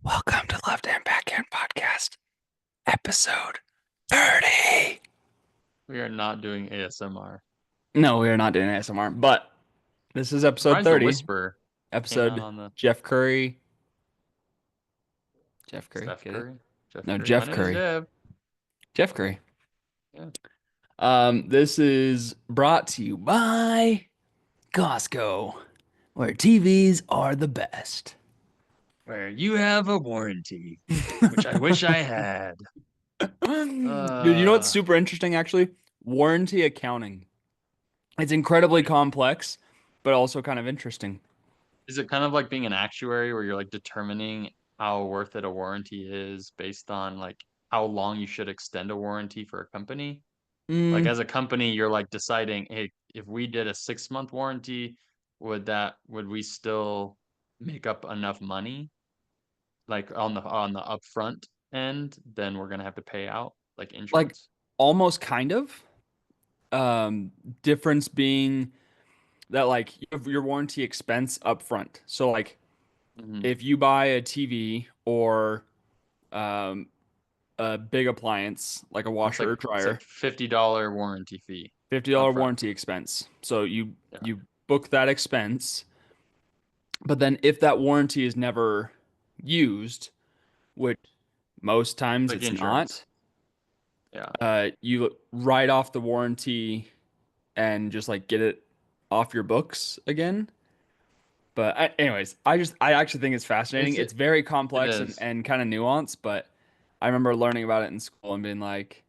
Welcome to Left Hand Backhand Podcast, episode 30. We are not doing ASMR. No, we are not doing ASMR, but this is episode Surprised the 30. whisper came out Episode on the Jeff Curry. Jeff Curry, Steph get it? Curry. Jeff No, Curry. My Jeff name is Curry. Deb. Jeff Curry. Yeah. This is brought to you by Costco, where TVs are the best. Where you have a warranty, which I wish I had. Dude, you know what's Uh, super interesting actually? Warranty accounting. It's incredibly complex, but also kind of interesting. is it kind of like being an actuary where you're like determining how worth it a warranty is based on like how long you should extend a warranty for a company? Like Mm, as a company, you're like deciding, hey, if we did a 6 month warranty, would we still make up enough money? Like on the upfront end, then we're gonna have to pay out like like insurance. almost kind of. Difference being that like you have your warranty expense up front. So like Hmm. if you buy a TV or um a big appliance like a It's washer like or it's like dryer, $50 warranty fee $50 upfront. warranty expense. So you Yeah, you book that expense, but then if that warranty is never used, which most times like it's insurance. not, Yeah, you write off the warranty and just like get it off your books again. But anyways, I actually think it's fascinating. it's It's very it complex and, is. and kind of nuanced, but I remember learning about it in school and being like,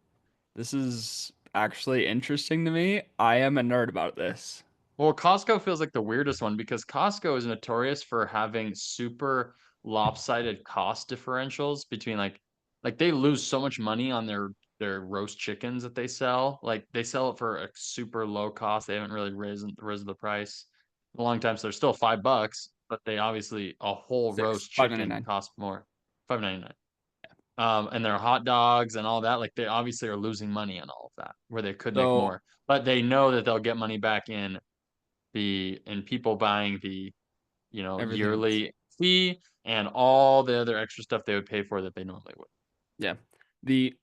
this is actually interesting to me. I am a nerd about this. Well, Costco feels like the weirdest one because Costco is notorious for having super lopsided cost differentials between like they lose so much money on their roast chickens that they sell. Like they sell it for a super low cost. They haven't really raised the price in a long time, so they're still $5, but they obviously a whole Six, roast five ninety chicken nine. costs more, 5.99. And their hot dogs and all that, like they obviously are losing money on all of that where they could make So more, but they know that they'll get money back in the and people buying the everything else. yearly fee and all the other extra stuff they would pay for that they normally would. Yeah. The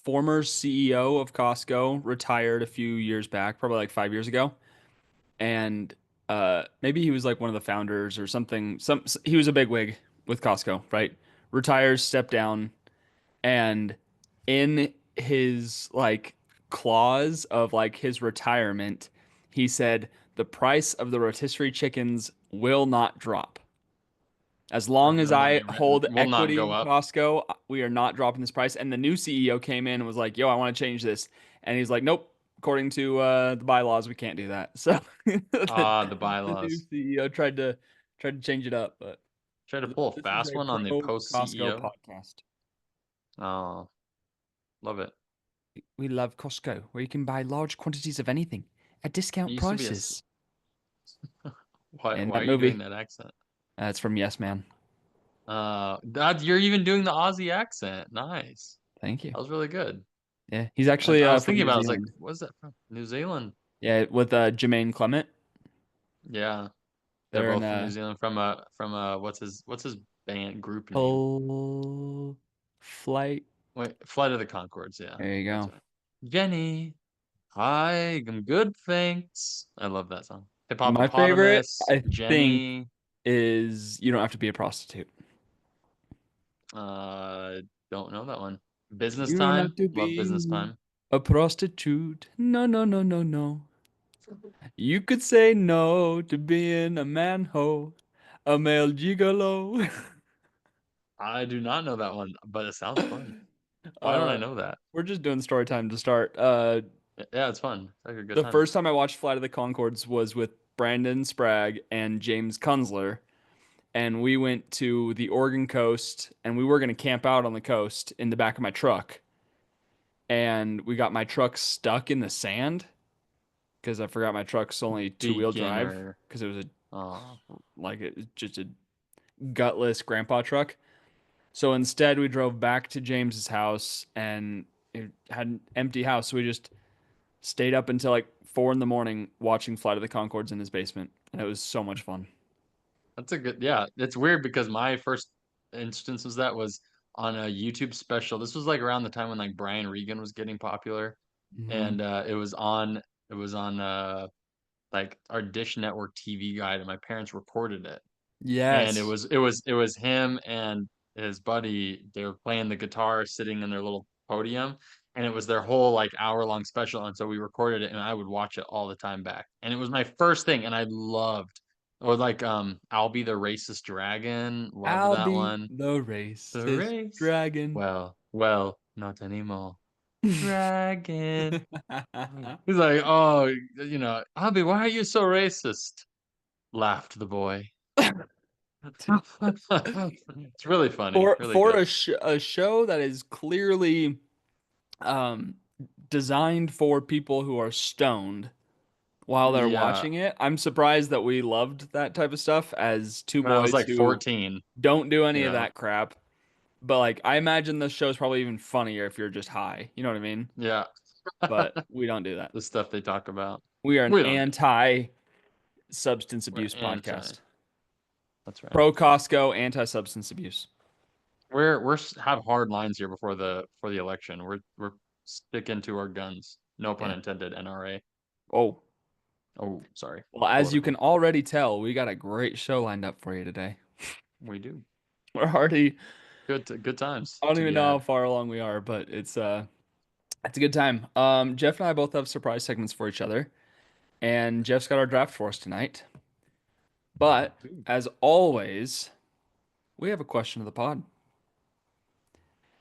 former CEO of Costco retired a few years back, probably like 5 years ago. And maybe he was like one of the founders or something. He was a bigwig with Costco, right? Retires, step down, and in his like clause of like his retirement, he said the price of the rotisserie chickens will not drop. As I long have as no I money written hold will not equity go in up. Costco, we are not dropping this price. And the new CEO came in and was like, "Yo, I want to change this," and he's like, "Nope. According to the bylaws, we can't do that." So Ah, the the new bylaws. CEO tried to change it up, but Try to this, pull a this is fast a one on the pro post Costco CEO. podcast. Oh, love it. We love Costco, where you can buy large quantities of anything at It discount used to be prices. why In why that are you doing movie, that accent? it's from Yes Man. That you're even doing the Aussie accent. Nice. Thank you. That was really good. Yeah, he's I, actually I was from thinking New about it, I was like, Zealand. what's that from? New Zealand. Yeah, with Jermaine Clement. Yeah. They're They're in both from New Zealand from what's his band group name? full flight. Wait, Flight of the Concords, yeah. There you That's go. right. Jenny, hi, I'm good, thanks. I love that song. My favorite, Hippopotamus, I think, Jenny, is You Don't Have to Be a Prostitute. uh don't know that one. Business You don't have Time, to love Business be Time. a prostitute. No, no, no, no, no. You could say no to being a manhole, a male gigolo. I do not know that one, but it sounds fun. Why don't I Uh, know that? we're just doing story time to start. Yeah, it's fun. It's like a good The time. first time I watched Flight of the Concords was with Brandon Sprague and James Kunzler, and we went to the Oregon coast, and we were going to camp out on the coast in the back of my truck, and we got my truck stuck in the sand because I forgot my truck's only two-wheel drive Beginner. because it was Oh, just a gutless grandpa truck. So instead, we drove back to James's house, and it had an empty house. So we just stayed up until like 4 in the morning watching Flight of the Concords in his basement, and it was so much fun. that's a good, yeah. It's weird because my first instance was that was on a YouTube special. This was like around the time when like Brian Regan was getting popular, Hmm. and it was on like our Dish Network TV guide, and my parents recorded it, and Yes. it was him and his buddy. They were playing the guitar, sitting in their little podium, and it was their whole like hour-long special. And so we recorded it, and I would watch it all the time back. And it was my first thing, and I loved. Or like I'll Be the Racist Dragon. Loved I'll that be one. the The racist race. dragon. Well, not anymore. Dragon. He's like, oh, Abby, why are you so racist? Laughed the boy. It's really funny, really For good. a show that is clearly um designed for people who are stoned while they're Yeah, watching it, I'm surprised that we loved that type of stuff as two when I was boys like who 14, don't do any you of know. that crap. But like I imagine the show's probably even funnier if you're just high. You know what I mean? Yeah. But we don't do that. The stuff they talk about. We are an We don't do. anti substance We're abuse anti. podcast. That's right. Pro Costco, anti substance abuse. Have hard lines here before the election. We're sticking to our guns. No pun Yeah. intended, NRA. Oh, Oh, sorry. well, as you can Political. already tell, we got a great show lined up for you today. We do. We're already, Good times I don't to even be know how had. far along we are, but it's a good time. Jeff and I both have surprise segments for each other, and Jeff's got our draft for us tonight. But as always, we have a question of the pod.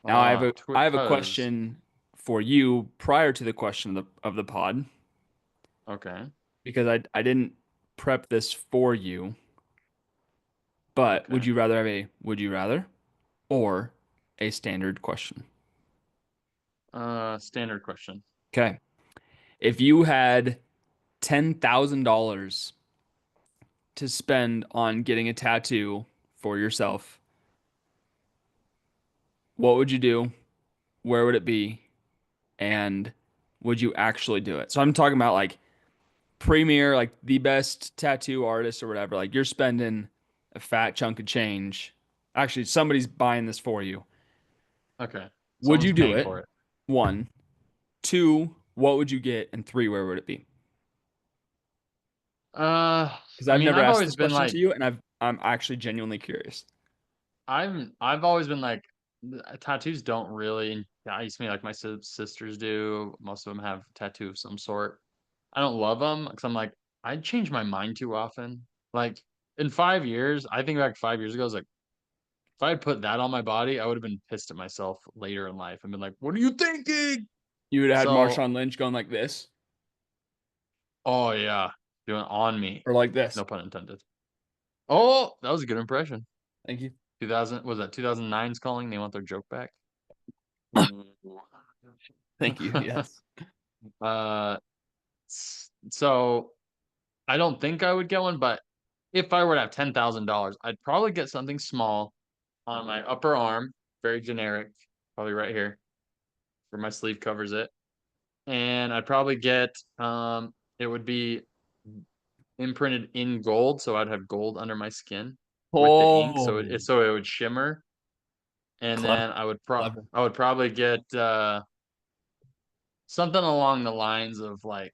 Now I have a Cause question for you prior to the question of the pod okay, because I didn't prep this for you. But would okay. you rather have a would you rather or a standard question? Standard question. Okay. If you had $10,000 to spend on getting a tattoo for yourself, what would you do? Where would it be? And would you actually do it? So I'm talking about like premier, like the best tattoo artist or whatever. Like you're spending a fat chunk of change. Actually, somebody's buying this for you. Okay. Would Someone's you do paying it? for it. One. Two, what would you get? And three, where would it be? Because I I've mean, never I've asked always this been question like, to you, and I'm actually genuinely curious. I've always been like, tattoos don't really entice me like my sisters do. Most of them have a tattoo of some sort. I don't love them because I'm like, I'd change my mind too often. Like in 5 years, I think back 5 years ago, I was like, if I had put that on my body, I would have been pissed at myself later in life and been like, what are you thinking? You would have had So, Marshawn Lynch going like this oh yeah, doing it on me. or like this. No pun intended. Oh, that was a good impression. Thank you. 2000 was that 2009's calling? They want their joke back. Ooh. Thank you. Yes. uh, so I don't think I would get one, but if I were to have $10,000, I'd probably get something small on my upper arm, very generic, probably right here, where my sleeve covers it, and I'd probably get it would be imprinted in gold, so I'd have gold under my skin with the ink, so Oh, it would shimmer, and clever, then clever. I would probably get something along the lines of like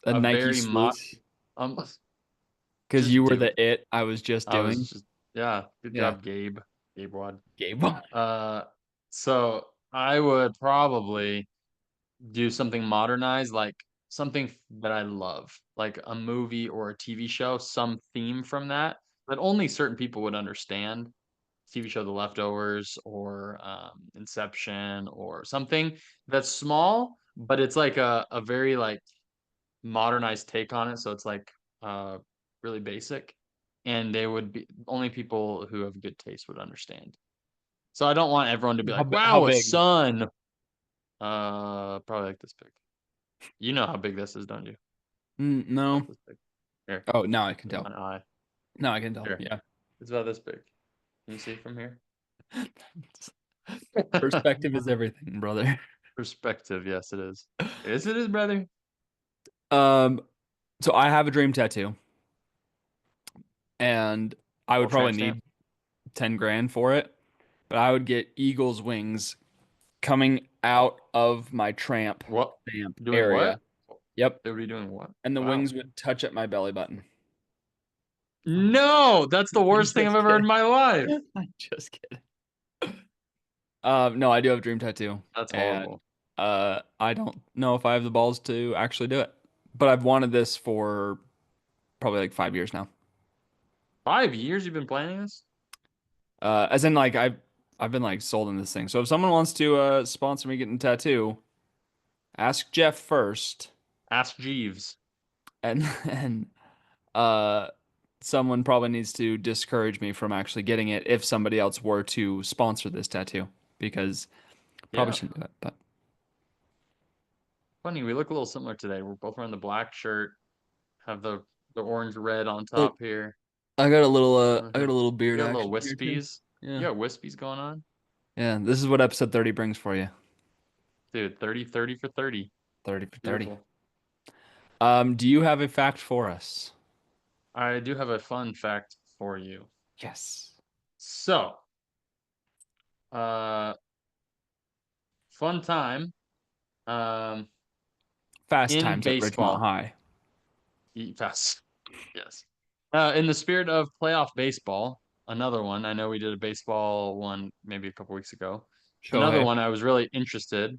A a Nike very swoosh um because you just were do it. the it I was just I was doing. just yeah, good Yeah. job, Gabe Wad. Gabe. Uh, so I would probably do something modernized, like something that I love, like a movie or a TV show, some theme from that only certain people would understand. TV show The Leftovers or Inception or something that's small, but it's like a very like modernized take on it. So it's like uh really basic. And they would be only people who have good taste would understand. So I don't want everyone to be like, How wow, a big? sun. Probably like this big. You know how big this is, don't you? About No. this big. Here, Oh, now I can in tell. my eye. Now I can tell. Here. Yeah. It's about this big. Can you see from here? Perspective is everything, brother. Perspective, yes, it is. Yes, it is, brother. Um, so I have a dream tattoo, and I would Full probably tramp stamp. need 10 grand for it. but I would get eagle's wings coming out of my tramp What? stamp Doing what? area. Yep. They would be doing what? And the Wow. wings would touch at my belly button. No, that's the I'm worst thing I've just ever heard in kidding. my life. I'm just kidding. No, I do have a dream tattoo, That's and horrible. I don't know if I have the balls to actually do it. But I've wanted this for probably like 5 years now. 5 years you've been planning this? As in like I've been like sold in this thing. So if someone wants to sponsor me getting a tattoo, ask Jeff first, Ask Jeeves. and and uh someone probably needs to discourage me from actually getting it if somebody else were to sponsor this tattoo because probably Yeah. shouldn't do it. But Funny, we look a little similar today. We're both wearing the black shirt, have the orange red on look, top here. I got Uh-huh. a little You beard got a little action here too. wispies. You Yeah. got wispies going on? Yeah, this is what episode 30 brings for you. Dude, 30 for 30. 30 for 30. Beautiful. Do you have a fact for us? I do have a fun fact for you. Yes. So, uh, fun time. Um, Fast in times at Ridgemont baseball. High. Yes. Yes. In the spirit of playoff baseball, another one. I know we did a baseball one maybe a couple weeks ago. Another Shohei. one I was really interested.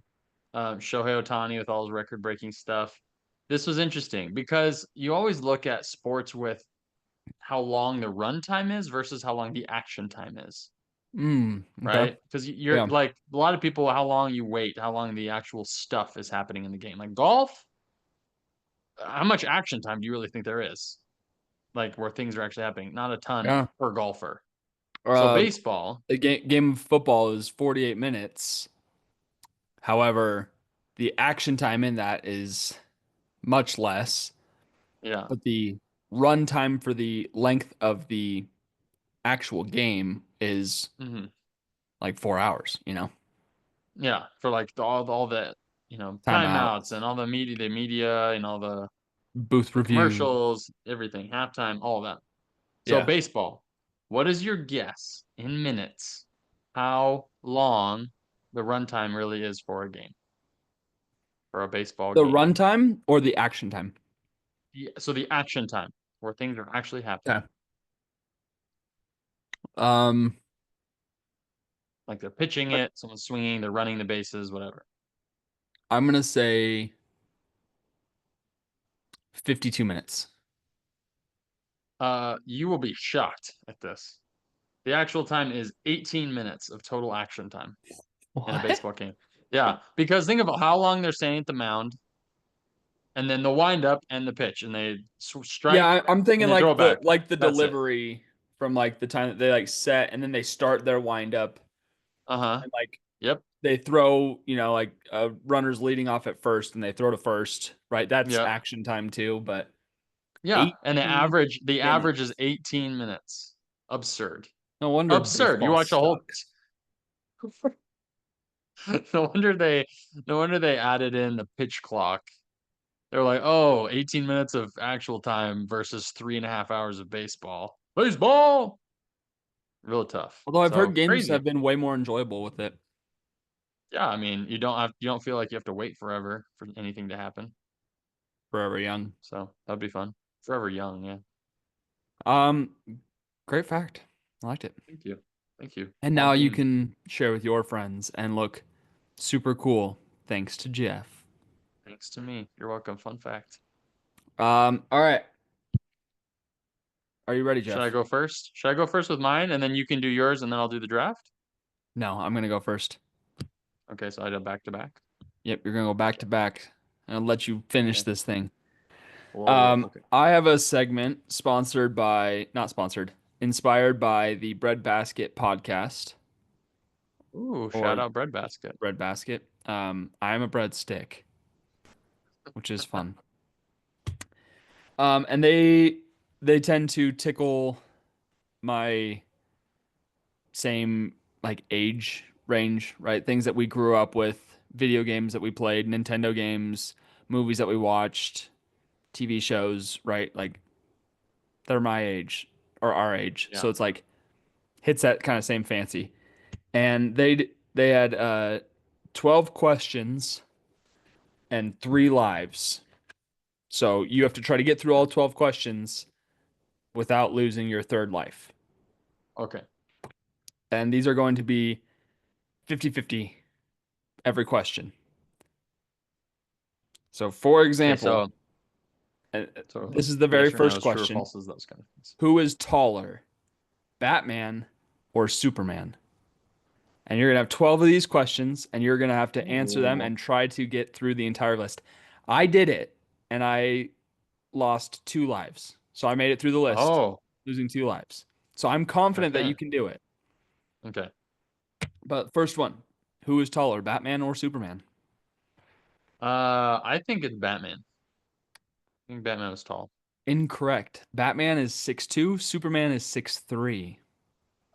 Shohei Ohtani with all his record-breaking stuff. This was interesting because you always look at sports with how long the run time is versus how long the action time is, Okay. right? Because you're Yeah. like a lot of people, how long you wait, how long the actual stuff is happening in the game. Like golf, how much action time do you really think there is? Like where things are actually happening? Not a ton Yeah. per golfer. So Uh, baseball, a game of football is 48 minutes. However, the action time in that is much less, yeah, but the run time for the length of the actual game is hmm like 4 hours, yeah, for like all the timeouts and Timeouts, all the media and all booth the review. commercials, everything, halftime, all of that. So Yeah. baseball, what is your guess in minutes how long the runtime really is for a game, for a baseball The game? run time or the action time? So the action time where things are actually happening, Okay. Um, like they're pitching it, someone's swinging, they're running the bases, whatever. I'm gonna say 52 minutes. You will be shocked at this. The actual time is 18 minutes of total action time in a What? baseball game. Yeah, because think about how long they're standing at the mound, and then the wind up and the pitch, and they Yeah, strike I'm and thinking then throw like it the back. That's it. delivery from like the time that they like set and then they start their wind up Uh huh. and like Yep. they throw, like runners leading off at first and they throw to first, right? That's Yep. action time too, but Yeah. And the 18 average the average is minutes. 18 minutes. Absurd. No wonder Absurd. You baseball watch a whole sucks. no wonder they no wonder they added in the pitch clock. They're like, oh, 18 minutes of actual time versus 3.5 hours of baseball. Baseball. Real tough. Although I've heard So games crazy. have been way more enjoyable with it Yeah, I mean, you don't feel like you have to wait forever for anything to happen. forever young. So that'd be fun. Forever young, yeah. Um, Great fact. I liked it. Thank you. Thank you. And now On you theme. can share with your friends and look super cool thanks to Jeff. Thanks to me. You're welcome. Fun fact. All right. Are you ready, Should I Jeff? go first? Should I go first with mine and then you can do yours and then I'll do the draft? No, I'm gonna go first. Okay, so I did back to back. Yep, you're gonna go back to Okay. back. And I'll let you finish Okay. this thing. Whoa. Okay. I have a segment sponsored by, not sponsored, inspired by the Breadbasket podcast Ooh, shout or out Breadbasket. Breadbasket. I am a breadstick, which is fun. And they tend to tickle my same like age range, right? Things that we grew up with, video games that we played, Nintendo games, movies that we watched, TV shows, right? Like they're my age or our age. Yeah. So it's like hits that kind of same fancy. and they had 12 questions and 3 lives. So you have to try to get through all 12 questions without losing your third life. Okay. And these are going to be 50-50 every question. So, for Okay. example, uh, So this is the very yes or no first is true or question. false is those kind of things. Who is taller, Batman or Superman? And you're going to have 12 of these questions, and you're going to have to answer them Ooh. and try to get through the entire list. I did it, and I lost 2 lives. So I made it through the list, Oh. losing 2 lives. So I'm confident that you Okay. can do it. Okay. But first one, who is taller, Batman or Superman? I think it's Batman. I think Batman was tall. Incorrect. Batman is 6'2", Superman is 6'3".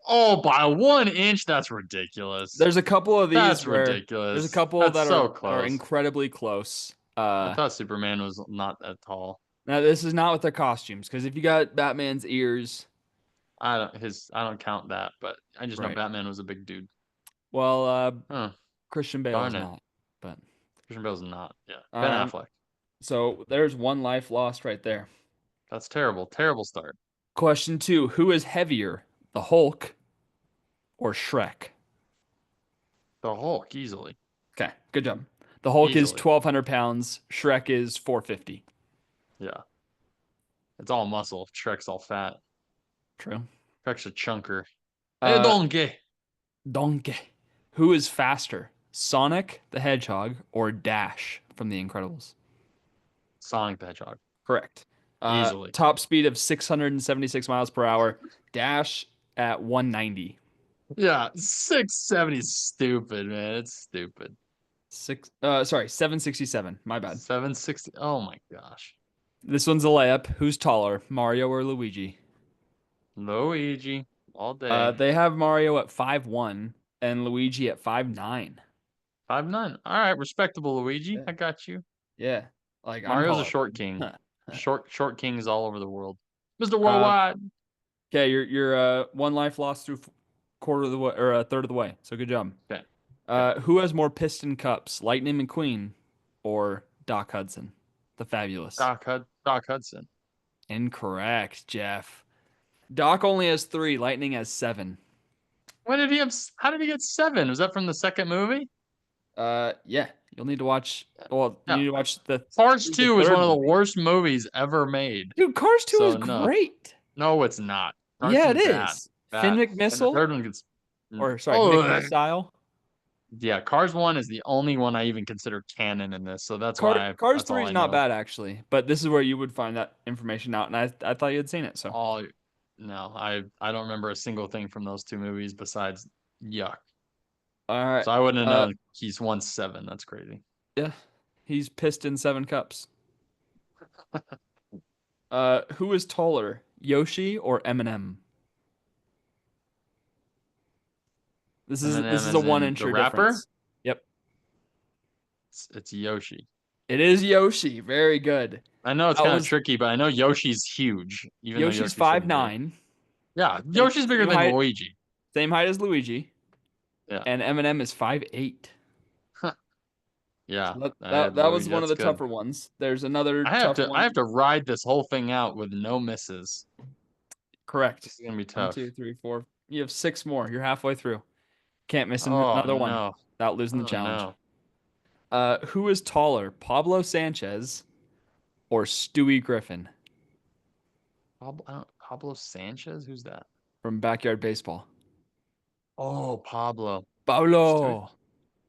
Oh, by 1 inch? That's ridiculous. There's a couple of these That's where there's a ridiculous. couple That's that so are close. incredibly close. I thought Superman was not that tall. Now this is not with their costumes, because if you got Batman's ears, I don't count that, but I just know right. Batman was a big dude. Well, Huh. Christian Bale is Darn it. not. But Christian Bale's not. Yeah. Ben um, Affleck. so there's 1 life lost right there. That's terrible. Terrible start. Question 2, who is heavier, the Hulk or Shrek? The Hulk, easily. Okay, good job. The Hulk is Easily. 1,200 pounds. Shrek is 450. Yeah. It's all muscle. Shrek's all fat. True. Shrek's a chunker. Hey, Uh, donkey. Donkey. Who is faster, Sonic the Hedgehog or Dash from The Incredibles? Sonic the Hedgehog. Correct. Easily. Top speed of 676 miles per hour. Dash at 190. Yeah, 670 is stupid, man. It's stupid. Sorry, 767. My bad. 760. Oh my gosh. This one's a layup. Who's taller, Mario or Luigi? Luigi all day. They have Mario at 5'1" and Luigi at 5'9". 5'9". All right, respectable Luigi. Yeah. I got you. Yeah. Like I'm Mario's a taller short than king. him. Short kings all over the world. Mr. Uh, Worldwide. okay, you're 1 life lost through quarter of the way or a third of the way. So good job. Okay. Okay. Who has more piston cups, Lightning McQueen or Doc Hudson? The Fabulous. Doc Hudson. Incorrect, Jeff. Doc only has 3, Lightning has 7. When did he have how did he get 7? Was that from the second movie? Yeah, you'll need to watch. Well, you Yeah. need to watch Cars through the 2 is one third of the movie. worst movies ever made. Dude, Cars 2 is So no. great. No, it's not. Cars 2 Yeah, is it bad. is. Finn Bad. And the McMissile, third one gets or sorry, Mick oh Missile. yeah, Cars 1 is the only one I even consider canon in this. So Cars that's 3 all is I not know. bad actually, but this is where you would find that information out, and I thought you had seen it. So, All no, I don't remember a single thing from those two movies besides yuck. all right. So I wouldn't have known he's won 7. That's crazy. Yeah, he's pissed in 7 cups. Who is taller, Yoshi or Eminem? This Eminem is a as one in the incher rapper? difference. Yep, It's Yoshi. it is Yoshi. Very good. I know it's That kind of was tricky, but I know Yoshi's huge, even though Yoshi's Yoshi five shouldn't be. nine, Yeah, Yoshi's bigger than Luigi. same height as Luigi, Yeah. and Eminem is 5'8". Yeah, So that was Luigi, one of that's the good. tougher ones. There's another tough I one. have to ride this whole thing out with no misses. Correct. This is gonna be One, tough. two, three, four. You have 6 more. You're halfway through. Can't miss Oh another one no. without losing the Oh challenge. no. Who is taller, Pablo Sanchez or Stewie Griffin Pablo Sanchez? Who's that? from Backyard Baseball? Oh, Pablo. Stu Pablo.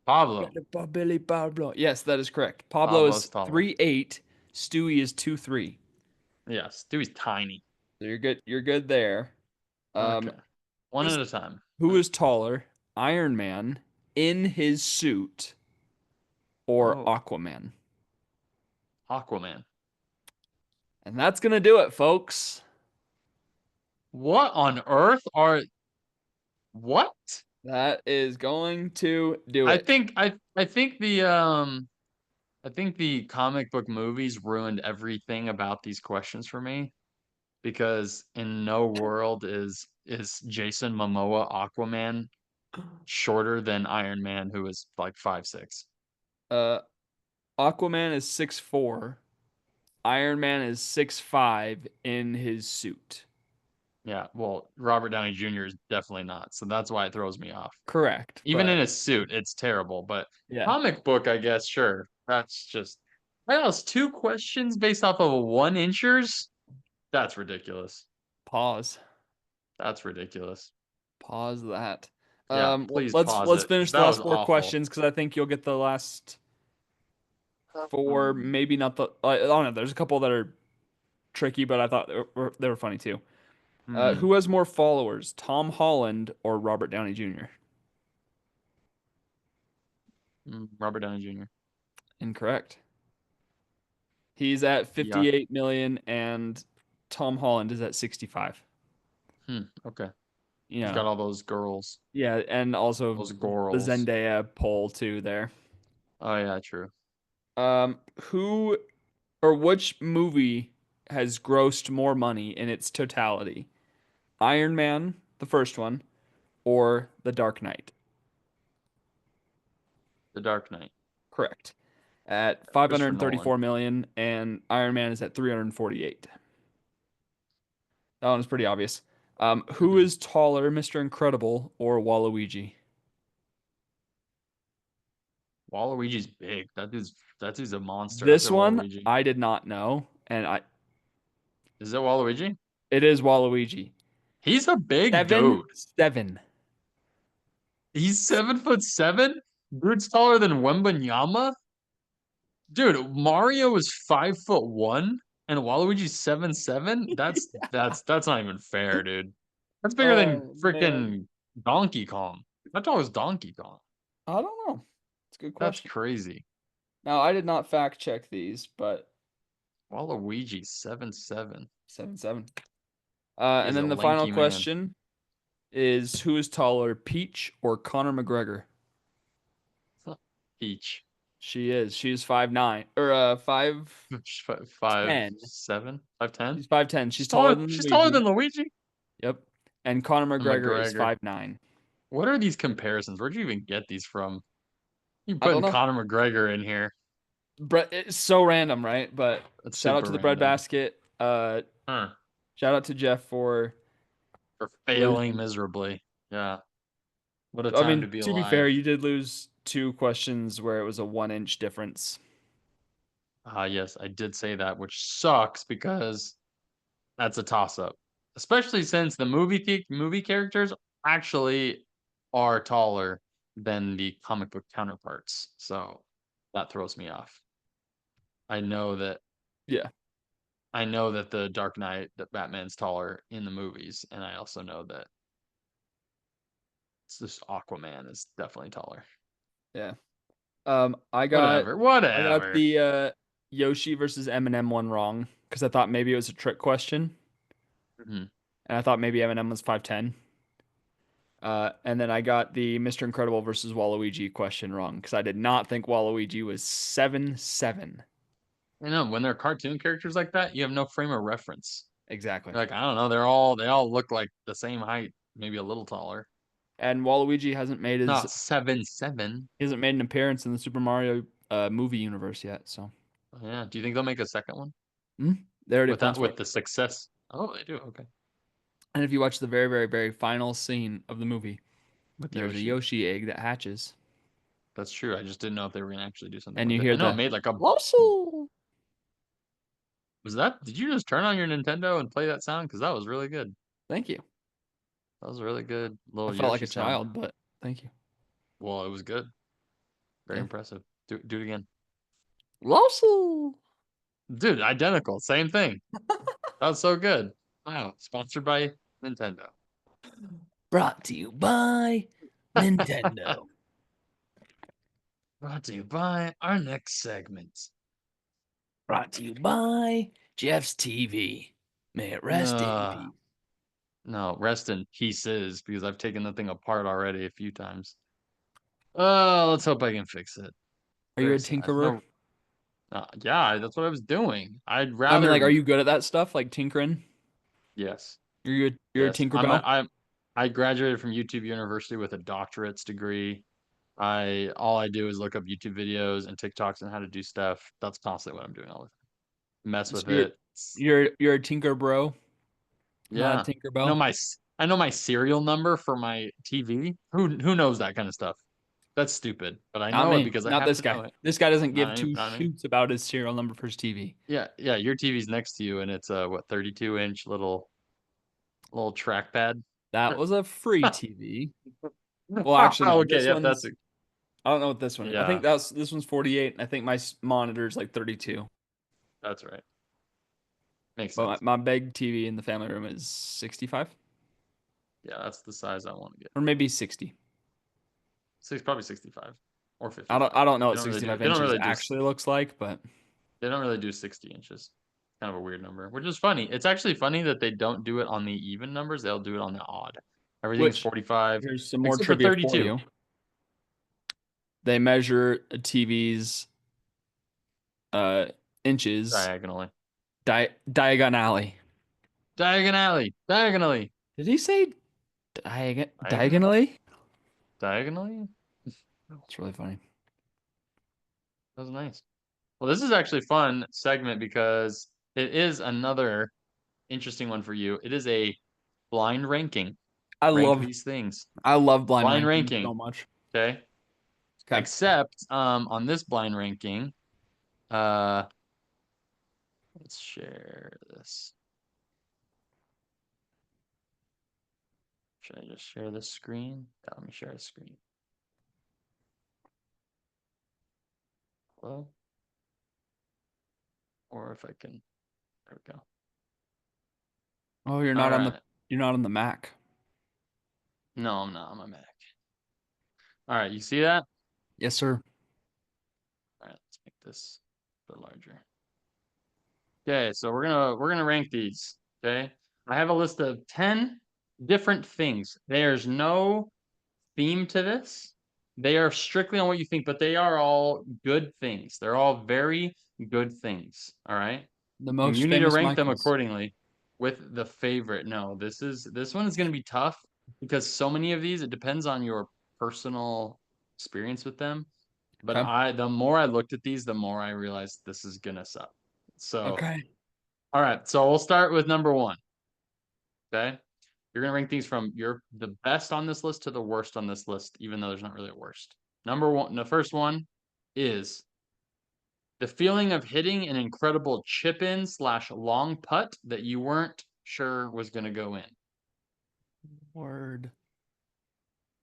Pablo. Billy Pablo. Yes, that is correct. Pablo Pablo's is taller. 3'8". Stewie is 2'3". Yeah, Stewie's tiny. So you're good. You're good there. Um, Okay. One who's at a time. who is taller, Iron Man in his suit or Oh, Aquaman? Aquaman. And that's gonna do it, folks. What on earth are what? That is going to do it. I think I think the comic book movies ruined everything about these questions for me because in no world is Jason Momoa Aquaman shorter than Iron Man, who is like 5'6"? Uh, Aquaman is 6'4". Iron Man is 6'5" in his suit. Yeah, well, Robert Downey Jr. is definitely not, so that's why it throws me off. Correct, Even in but his suit, it's terrible. But yeah. comic book, I guess, sure. That's just I asked two questions based off of a 1 inchers. That's ridiculous. Pause. That's ridiculous. Pause that. Yeah, please Let's pause it finish because the that last was four awful. questions because I think you'll get the last four. Maybe not the. I don't know. There's a couple that are tricky, but I thought they were funny too. Hmm. Who has more followers, Tom Holland or Robert Downey Jr.? Robert Downey Jr. Incorrect. He's at Yuck. 58 million and Tom Holland is at 65. Okay. You He's know, got all those girls, yeah, and also those the girls. Zendaya poll too there. Oh yeah, true. Who or which movie has grossed more money in its totality? Iron Man, the first one, or The Dark Knight? The Dark Knight. Correct. At Christopher Nolan. 534 million and Iron Man is at 348. That one is pretty obvious. Who Hmm. is taller, Mr. Incredible or Waluigi? Waluigi's big. That dude's a monster. I This said one Waluigi. I did not know, and I Is it Waluigi? it is Waluigi. He's a big 7 dude. 7. He's 7'7". Dude's taller than Wembanyama. Dude, Mario is 5'1" and Waluigi's 7'7". That's not even fair, dude. That's bigger than Oh man. freaking Donkey Kong. How tall is Donkey Kong? I don't know. It's a good That's question. crazy. Now, I did not fact check these, but Waluigi 7'7". 7 7. And He's a then the final lanky man. question is who is taller, Peach or Conor McGregor? Peach. She is. She is 5'9" or 5, 5'10". 7, 5'10". She's 5'10". She's She's taller taller. than She's taller Luigi. than Luigi. Yep. And Conor And McGregor is McGregor. 5'9". What are these comparisons? Where'd you even get these from? You I don't putting know. Conor McGregor in here. It's so random, right? But That's shout out super to the bread random. basket. Huh. Shout out to Jeff for For failing losing. miserably. Yeah. What a I time to mean, be to be fair, alive. you did lose two questions where it was a 1 inch difference. Ah, yes, I did say that, which sucks because that's a toss up. Especially since the movie characters actually are taller than the comic book counterparts. So that throws me off. I know that Yeah, I know that the Dark Knight, that Batman's taller in the movies, and I also know that it's just Aquaman is definitely taller. yeah. Um, I got Whatever, I got whatever. the Yoshi versus Eminem one wrong because I thought maybe it was a trick question, Mhm. and I thought maybe Eminem was 5'10". And then I got the Mr. Incredible versus Waluigi question wrong because I did not think Waluigi was 7'7". I know when they're cartoon characters like that, you have no frame of reference. Exactly. You're like, I don't know, they all look like the same height, maybe a little taller. And Waluigi Not 7'7". hasn't made an appearance in the Super Mario movie universe yet. So Yeah. Do you think they'll make a second one hmm, they already have with that plans for with it. the success? Oh, they do. Okay. And if you watch the very, very, very final scene of the movie, With there's a Yoshi. Yoshi egg that hatches, That's true. I just didn't know if they were gonna actually do something and with you it. I hear know it the made like a "Lawsu." was that did you just turn on your Nintendo and play that sound? Because that was really good. Thank you. That was a really good I little felt like Yoshi a sound. child, but thank you. Well, it was good. Very Yeah. impressive. Do it again. Lawsu. Dude, identical. Same thing. That was so good. Wow. Sponsored by Nintendo. Brought to you by Nintendo. Brought to you by our next segment. Brought to you by Jeff's TV. May it rest in Uh, peace. no, rest in pieces because I've taken the thing apart already a few times. Let's hope I can fix it. Are you Very a sad. tinkerer? No, yeah, that's what I was doing. I'd I mean, like, are rather, you good at that stuff, like tinkering? yes, You're a yes. Tinkerbell? I graduated from YouTube University with a doctorate's degree. I all I do is look up YouTube videos and TikToks and how to do stuff. That's constantly what I'm doing all the time. Mess So with it. you're a tinker bro, not a Yeah. tinker I know bell. I know my serial number for my TV. Who knows that kind of stuff? That's stupid, but I Not know it me, because I not have this to guy. know it. This guy doesn't give Not me, two not me. shoots about his serial number for his TV. Yeah, yeah, your TV's next to you and it's a what 32-inch little trackpad. That was a free TV. Well, actually, no. Okay, This yep, that's one's I don't know what this one is. I think yeah, this one's 48, and I think my monitor is like 32. that's right. Makes But sense. my big TV in the family room is 65 Yeah, that's the size I want to get. or maybe 60. Probably 65 or I 55. don't know They what don't really do 65 they don't inches really do actually looks like, but 60 inches. Kind of a weird number, which is funny. It's actually funny that they don't do it on the even numbers. They'll do it on the odd. Everything's which 45 here's some more except for trivia for 32 you. They measure a TV's uh inches diagonally. diagonally. Diagonally. Did he say Diagonally. diagonally? Diagonally. It's really funny. That was nice. Well, this is actually fun segment because it is another interesting one for you. It is a blind ranking. I Rank love these things. I love blind Blind ranking ranking. so much. Okay. Okay. Except on this blind ranking, uh let's share this. Should I just share this screen? Yeah, let me share a screen. Hello? Or if I can, there we go. Oh, All right. you're not on the Mac. No, I'm not on my Mac. All right, you see that? Yes, sir. All right, let's make this a bit larger. Okay, so we're gonna rank these. Okay. I have a list of 10 different things. There's no theme to this. They are strictly on what you think, but they are all good things. They're all very good things. All right. The And most you need to famous rank them Michaels. accordingly with the favorite. No, this one is going to be tough because so many of these, it depends on your personal experience with them. But Okay. the more I looked at these, the more I realized this is gonna suck. So, Okay. all right. So we'll start with number one. Okay. You're gonna rank things from the best on this list to the worst on this list, even though there's not really a worst. Number one, the first one is the feeling of hitting an incredible chip in slash long putt that you weren't sure was gonna go in. Word.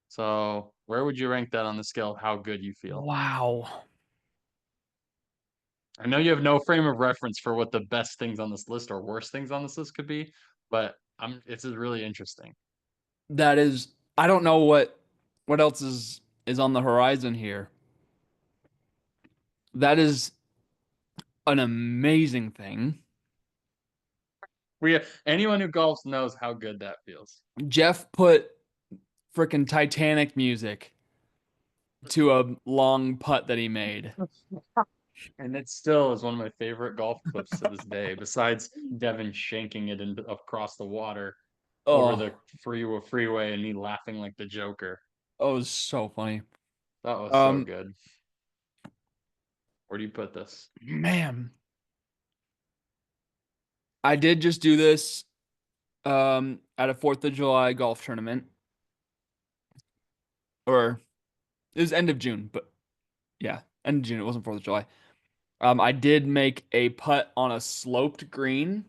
So where would you rank that on the scale of how good you feel? Wow. I know you have no frame of reference for what the best things on this list or worst things on this list could be, but it's really interesting. That is I don't know what else is on the horizon here. That is an amazing thing. Anyone who golfs knows how good that feels. Jeff put freaking Titanic music to a long putt that he made. And it still is one of my favorite golf clips to this day, besides Devin shanking it across the water over the Oh, freeway and me laughing like the Joker. oh, it was so funny. That was so Um, good. Where do you put this? man, I did just do this at a 4th of July golf tournament, or it was end of June, but yeah, end of June. It wasn't 4th of July. I did make a putt on a sloped green,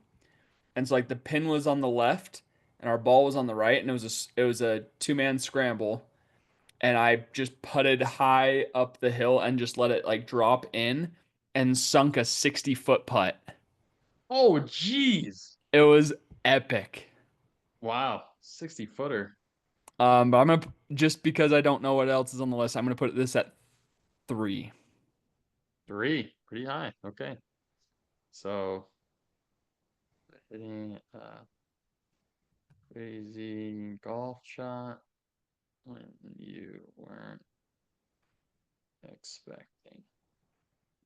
and so like the pin was on the left and our ball was on the right, and it was a two-man scramble, and I just putted high up the hill and just let it like drop in and sunk a 60-foot putt. Oh, geez. It was epic. Wow. 60-footer. But I'm gonna just because I don't know what else is on the list, I'm gonna put this at 3. Three. Pretty high. Okay. So hitting a crazy golf shot when you weren't expecting.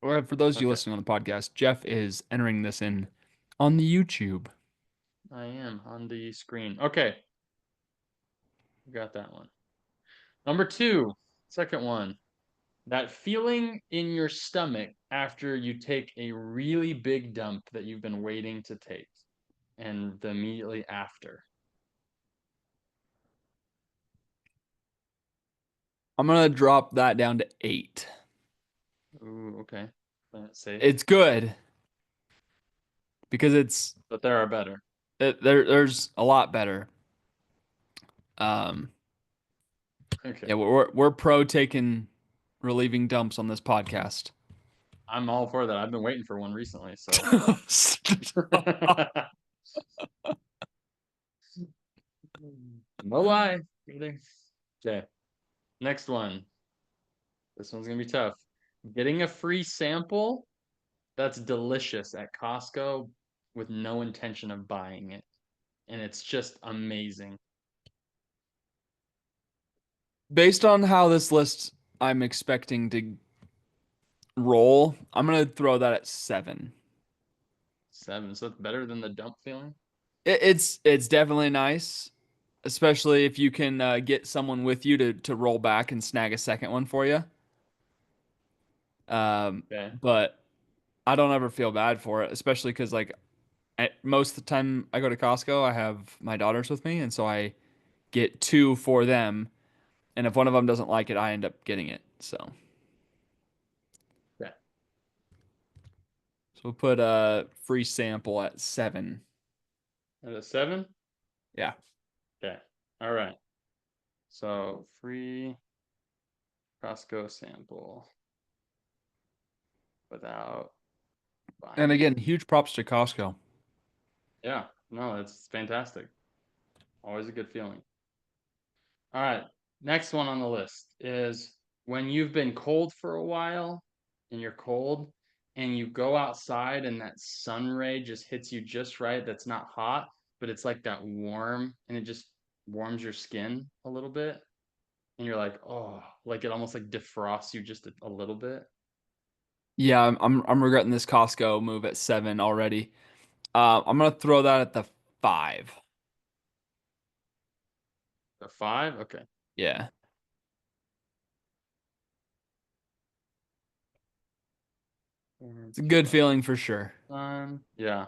Or for those of you Okay. listening on the podcast, Jeff is entering this in on the YouTube. I am on the screen. Okay. got that one. Number two, second one. That feeling in your stomach after you take a really big dump that you've been waiting to take, and the immediately after. I'm gonna drop that down to 8. Ooh, okay. That's safe. It's good because But there are better. there's a lot better. Um, Okay. yeah, we're pro taking relieving dumps on this podcast. I'm all for that. I've been waiting for one recently, so. No lie. Okay. Next one. This one's gonna be tough. Getting a free sample that's delicious at Costco with no intention of buying it. And it's just amazing. Based on how this list I'm expecting to roll, I'm gonna throw that at 7. 7. So it's better than the dump feeling. It's definitely nice, especially if you can get someone with you to roll back and snag a second one for you. Okay. But I don't ever feel bad for it, especially because like most of the time I go to Costco, I have my daughters with me, and so I get two for them. And if one of them doesn't like it, I end up getting it. Okay. So we'll put a free sample at 7. And a 7? Yeah. Okay. All right. So free Costco sample without And buying it. again, huge props to Costco. Yeah. No, it's fantastic. Always a good feeling. All right. Next one on the list is when you've been cold for a while and you're cold and you go outside and that sun ray just hits you just right. That's not hot, but it's like that warm and it just warms your skin a little bit. And you're like, oh, like it almost like defrosts you just a little bit. Yeah, I'm regretting this Costco move at 7 already. I'm gonna throw that at the 5. A 5? Okay. Yeah, it's Warms a you good by feeling for sure. Yeah.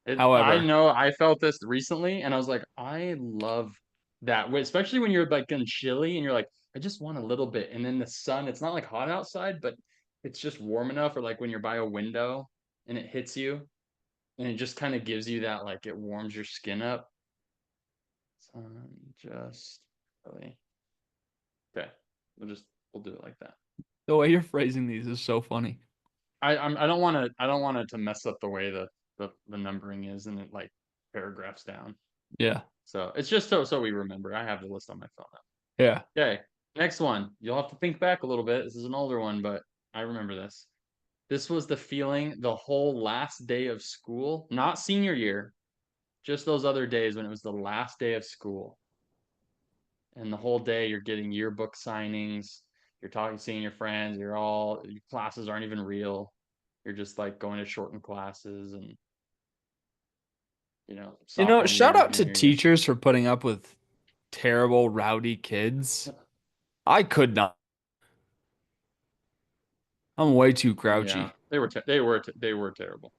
I However, know I felt this recently and I was like, I love that. Especially when you're like getting chilly and you're like, I just want a little bit. And then the sun, it's not like hot outside, but it's just warm enough. Or like when you're by a window and it hits you and it just kind of gives you that, like it warms your skin up. Sun just really. Okay. We'll do it like that. the way you're phrasing these is so funny. I don't want it to mess up the way the numbering is and it like paragraphs down. Yeah, So it's just so we remember. I have the list on my phone yeah. now. Okay, next one. You'll have to think back a little bit. This is an older one, but I remember this. This was the feeling the whole last day of school, not senior year, just those other days when it was the last day of school. And the whole day you're getting yearbook signings, you're talking, seeing your friends, your classes aren't even real. You're just like going to shortened classes and sophomore Shout year, out to junior year. teachers for putting up with terrible, rowdy kids. I could not. I'm way too Yeah, grouchy. they were terrible.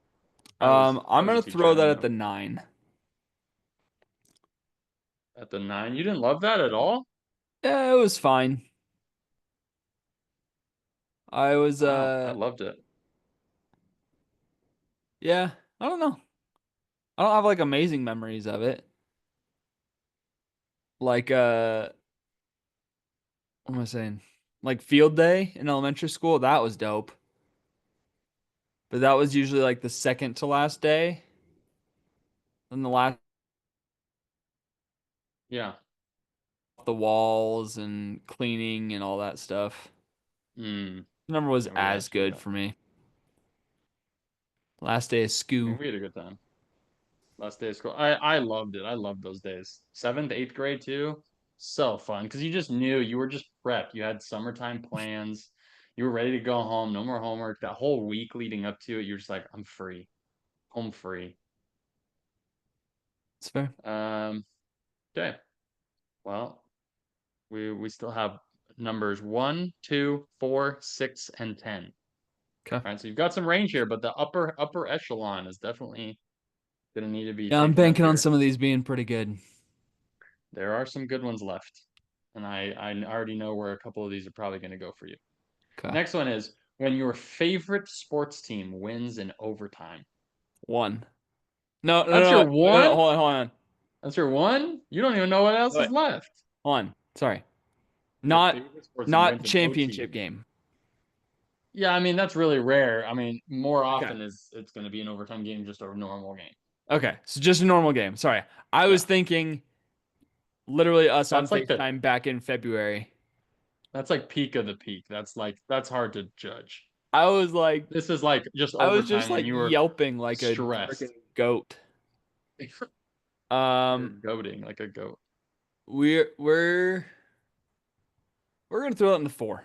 I I'm was a gonna teacher. throw I that don't at know. the 9. At the 9, you didn't love that at all? Yeah, it was fine. I was Wow, I loved it. yeah, I don't know. I don't have like amazing memories of it. Like what am I saying? Like field day in elementary school, that was dope. But that was usually like the second to last day. Then the last Yeah. the walls and cleaning and all that stuff. Mm. Number was Yeah, we had as to do good that. for me. Last day of I mean, school. we had a good time. Last day of school. I loved it. I loved those days. Seventh, eighth grade too. So fun because you just knew you were just prepped. You had summertime plans. You were ready to go home. No more homework. That whole week leading up to it, you're just like, I'm free. Home free. It's fair. Okay. Well, We still have numbers 1, 2, 4, 6, and 10. Okay. All right, so you've got some range here, but the upper echelon is definitely gonna need to be Yeah, I'm taken up banking on here. some of these being pretty good. There are some good ones left, and I already know where a couple of these are probably gonna go for you. Okay. Next one is when your favorite sports team wins in overtime. One. No, no, That's no, your no, no, no, one? hold on, hold on. That's your one? You don't even know what else is Wait, left. hold on. Sorry. Your Not favorite sports team not wins in OT. championship game. Yeah, I mean that's really rare. I mean, more Okay. often is it's going to be an overtime game, just a normal game. Okay. So just a normal game. Sorry. I was Yeah, thinking literally us on that's like the FaceTime back in February. that's like peak of the peak. That's hard to judge. I was like This is like just I was just overtime when like you were yelping like a freaking stressed. goat. You're Um goading like a goat. we're we're we're gonna throw it in the four.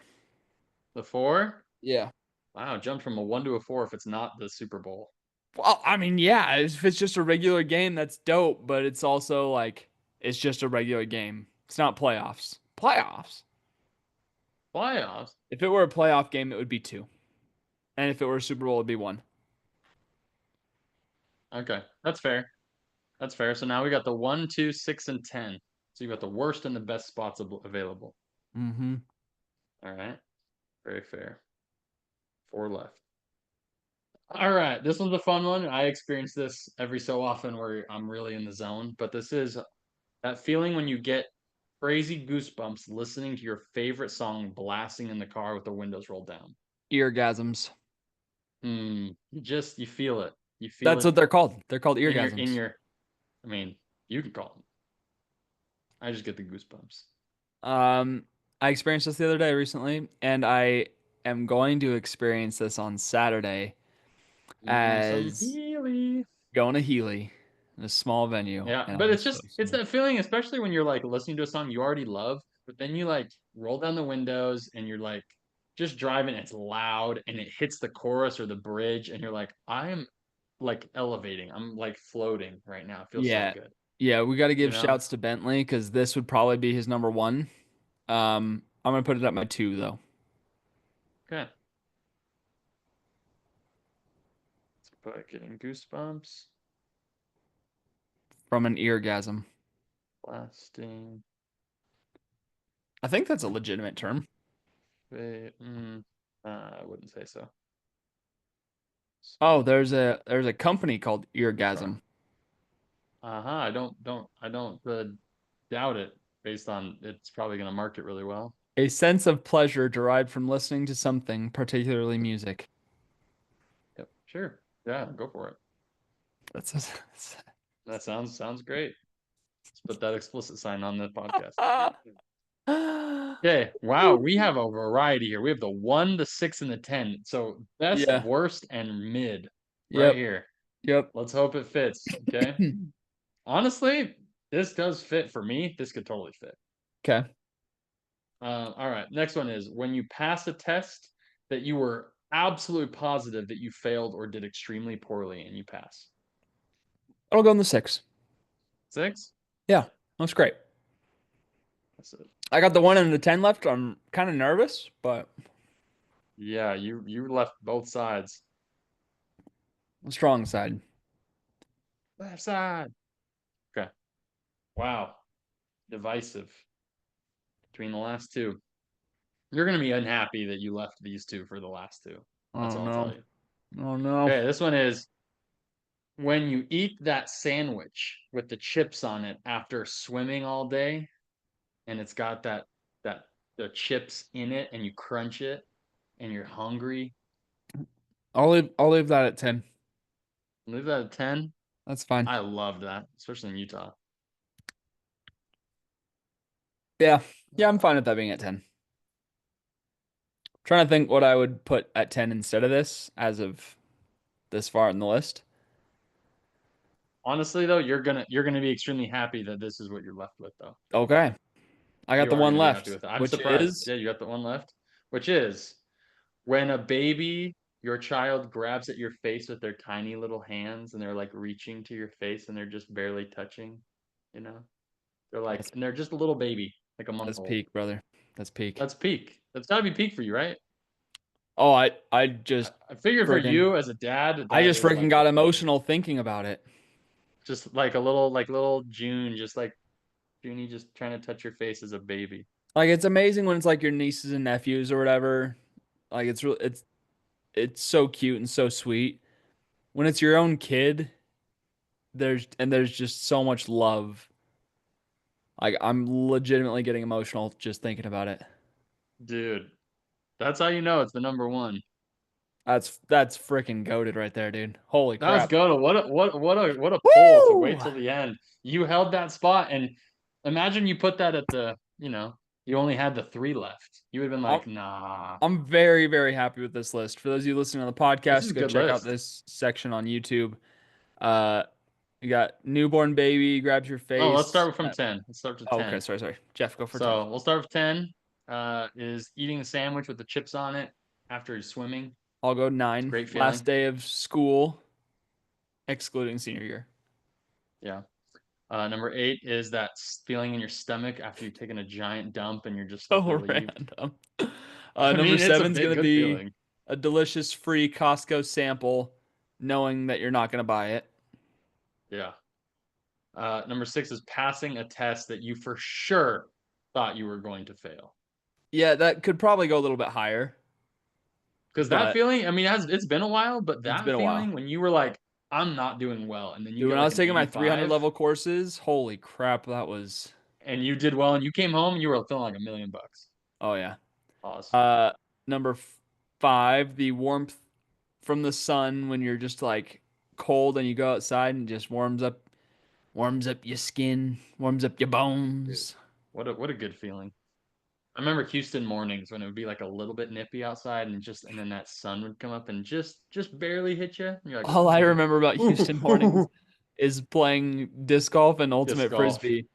The four? Yeah. Wow, jumped from a one to a four if it's not the Super Bowl. Well, I mean, yeah, if it's just a regular game, that's dope, but it's also like it's just a regular game. It's not playoffs. Playoffs. Playoffs? If it were a playoff game, it would be two. And if it were a Super Bowl, it'd be one. Okay, that's fair. That's fair. So now we got the 1, 2, 6, and 10. So you got the worst and the best spots available. Mm-hmm. All right. Very fair. Four left. All right. This one's a fun one. I experience this every so often where I'm really in the zone, but this is that feeling when you get crazy goosebumps listening to your favorite song blasting in the car with the windows rolled down. Eargasms. You feel it. You feel That's what it they're called. They're called in eargasms. your I mean, you can call them. I just get the goosebumps. Um, I experienced this the other day recently, and I am going to experience this on Saturday Some as Healy. going to Healy, a small venue, Yeah, and but I'm it's so just it's stoked. that feeling, especially when you're like listening to a song you already love, but then you like roll down the windows and you're like just driving, it's loud and it hits the chorus or the bridge, and you're like, I am like elevating. I'm like floating right now. It feels so Yeah. good, Yeah, we got to you give know? shouts to Bentley because this would probably be his number one. I'm gonna put it at my two though, Okay. But getting goosebumps, from an eargasm. blasting, I think that's a legitimate term. wait, I wouldn't say so. Oh, Speak there's a company called car. Eargasm. Uh-huh. I don't doubt it based on it's probably gonna market really well. A sense of pleasure derived from listening to something, particularly music. Yep, sure. Yeah, go for it. That's That sounds great. Let's put that explicit sign on the podcast. Okay, wow, we have a variety here. We have the 1, the 6, and the 10. So best, Yeah. worst, and mid right Yep. here. Yep. Let's hope it fits. Okay. Honestly, this does fit for me. This could totally fit. Okay. All right. Next one is when you pass a test that you were absolutely positive that you failed or did extremely poorly and you pass. I'll go in the six. 6? Yeah. That's great. That's it. I got the one and the 10 left. I'm kind of nervous, but Yeah, you left both sides. the strong side. Left side. Okay. Wow. Divisive between the last two. You're gonna be unhappy that you left these two for the last two. That's Oh all I'll tell no. you. Oh no. Okay, this one is when you eat that sandwich with the chips on it after swimming all day, and it's got that the chips in it, and you crunch it, and you're hungry. I'll leave that at 10. Leave that at 10. That's fine. I love that, especially in Utah. Yeah. Yeah, I'm fine with that being at 10. Trying to think what I would put at 10 instead of this as of this far in the list. Honestly, though, you're gonna be extremely happy that this is what you're left with, though. Okay. I got You the are one gonna be happy left, with it. I'm which surprised. is Yeah, you got the one left, which is when a baby, your child grabs at your face with their tiny little hands and they're like reaching to your face and they're just barely touching, you know? They're like, that's and they're just a little baby. like a month That's old. peak, brother. That's peak. That's peak. That's got to be peak for you, right? Oh, I just I figure for freaking you as a dad, I that just is freaking like the got feeling. emotional thinking about it. Just like little June, just like Junie just trying to touch your face as a baby. Like it's amazing when it's like your nieces and nephews or whatever. Like it's so cute and so sweet. When it's your own kid, there's just so much love. Like I'm legitimately getting emotional just thinking about it. Dude, that's how you know it's the number one. That's freaking goated right there, dude. Holy That was crap. good. What a pull to Woo! wait till the end. You held that spot, and imagine you put that at the, you only had the three left. You would have been I'm like, nah, I'm very, very happy with this list. For those of you listening on the this is podcast, a go good check out list. this section on YouTube. Uh, you got newborn baby grabs your Oh, let's face. start from 10. Let's start with Oh, okay, 10. sorry. Jeff, go for 10. So we'll start with 10. Is eating a sandwich with the chips on it after he's swimming. I'll go It's a 9. great Last feeling. day of school, excluding senior year. Yeah. Number 8 is that feeling in your stomach after you've taken a giant dump and you're just like So relieved. random. I Number mean, it's a seven's big gonna good be feeling. a delicious free Costco sample, knowing that you're not gonna buy it. Yeah. Number 6 is passing a test that you for sure thought you were going to fail. Yeah, that could probably go a little bit higher, Because that but feeling, I mean, it's been a while, but it's that been a while. feeling when you were like, I'm not doing well, and then you Dude, get when I like was an taking my 300 85, level courses, holy crap, that was. and you did well, and you came home and you were feeling like $1 million. Oh yeah. Pause. Uh, number 5, the warmth from the sun when you're just like cold and you go outside and it just warms up your skin, warms up your Dude, bones. what a good feeling. I remember Houston mornings when it would be like a little bit nippy outside and then that sun would come up and just barely hit you. And you're like, All I ooh, remember about ooh, Houston mornings ooh. is playing disc golf and Disc ultimate golf, frisbee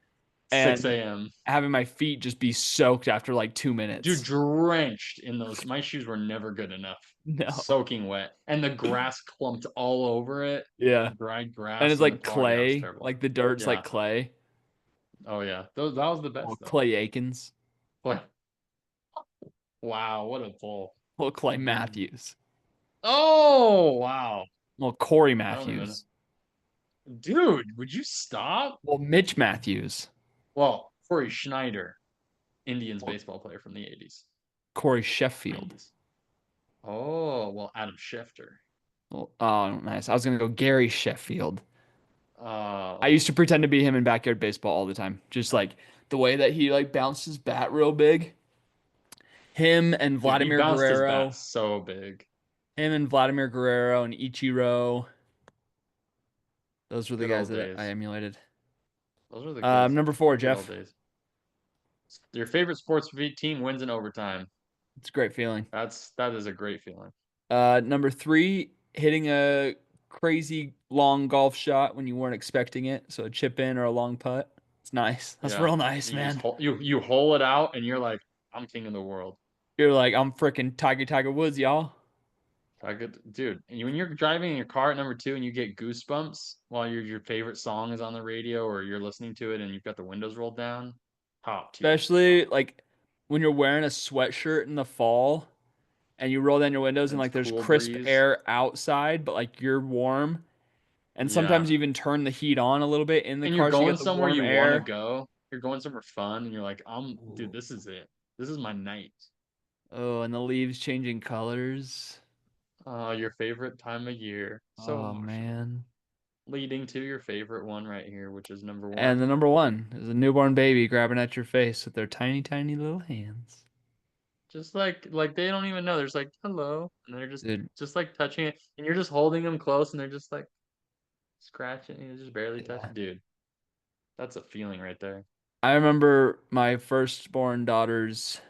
6 and a.m. having my feet just be soaked after like 2 Dude, minutes. drenched in those. My shoes were never good enough. No. Soaking wet. And the grass clumped all over it. Yeah. Dried And grass it's in the like car. Yeah, it was clay, terrible. like the dirt's like Yeah. clay. Oh yeah. That was the Little best though. Clay Aikens, But wow, what a pull. little Clay Matthews, Oh wow. little Corey I don't even. Matthews, Dude, would you stop? well Mitch Matthews, Well, Corey Schneider, Indians well, baseball player from the 80s, Corey Sheffield. 90s. Oh, well, Adam Schefter. Well, oh, nice. I was gonna go Gary Sheffield. I Oh, used to pretend to be him in backyard baseball all the time. Just like the way that he like bounced his bat real big. Him and dude, he Vladimir bounced his bat Guerrero. so big. Him and Vladimir Guerrero and Ichiro. Those were the Good guys old that I days. emulated. Those are the good, Number 4, good old Jeff. days. Your favorite sports team wins in overtime. It's a great feeling. That is a great feeling. Number 3, hitting a crazy long golf shot when you weren't expecting it. So a chip in or a long putt. It's nice. That's Yeah, real nice, you just man. you hole it out, and you're like, I'm king of the world. You're like, I'm freaking Tiger Woods, y'all. I could, dude. And when you're driving in your car at number 2 and you get goosebumps while your favorite song is on the radio or you're listening to it and you've got the windows rolled down, top tier, top. Especially like when you're wearing a sweatshirt in the fall and you roll down your windows And and it's like there's cool crisp breeze. air outside, but like you're warm. And Yeah. sometimes you even turn the heat on a little bit in the And you're car so you going get the somewhere warm you want to air. go. You're going somewhere fun and you're like, dude, Ooh. this is it. This is my night. Oh, and the leaves changing colors. Your favorite time of year. So Oh emotional. man. Leading to your favorite one right here, which is number And the 1. number 1 is a newborn baby grabbing at your face with their tiny, tiny little hands. Just like they don't even know. There's like hello, and they're Dude, just like touching it, and you're just holding them close, and they're just like scratching, just barely touch. yeah. Dude, that's a feeling right there. I remember my firstborn daughter's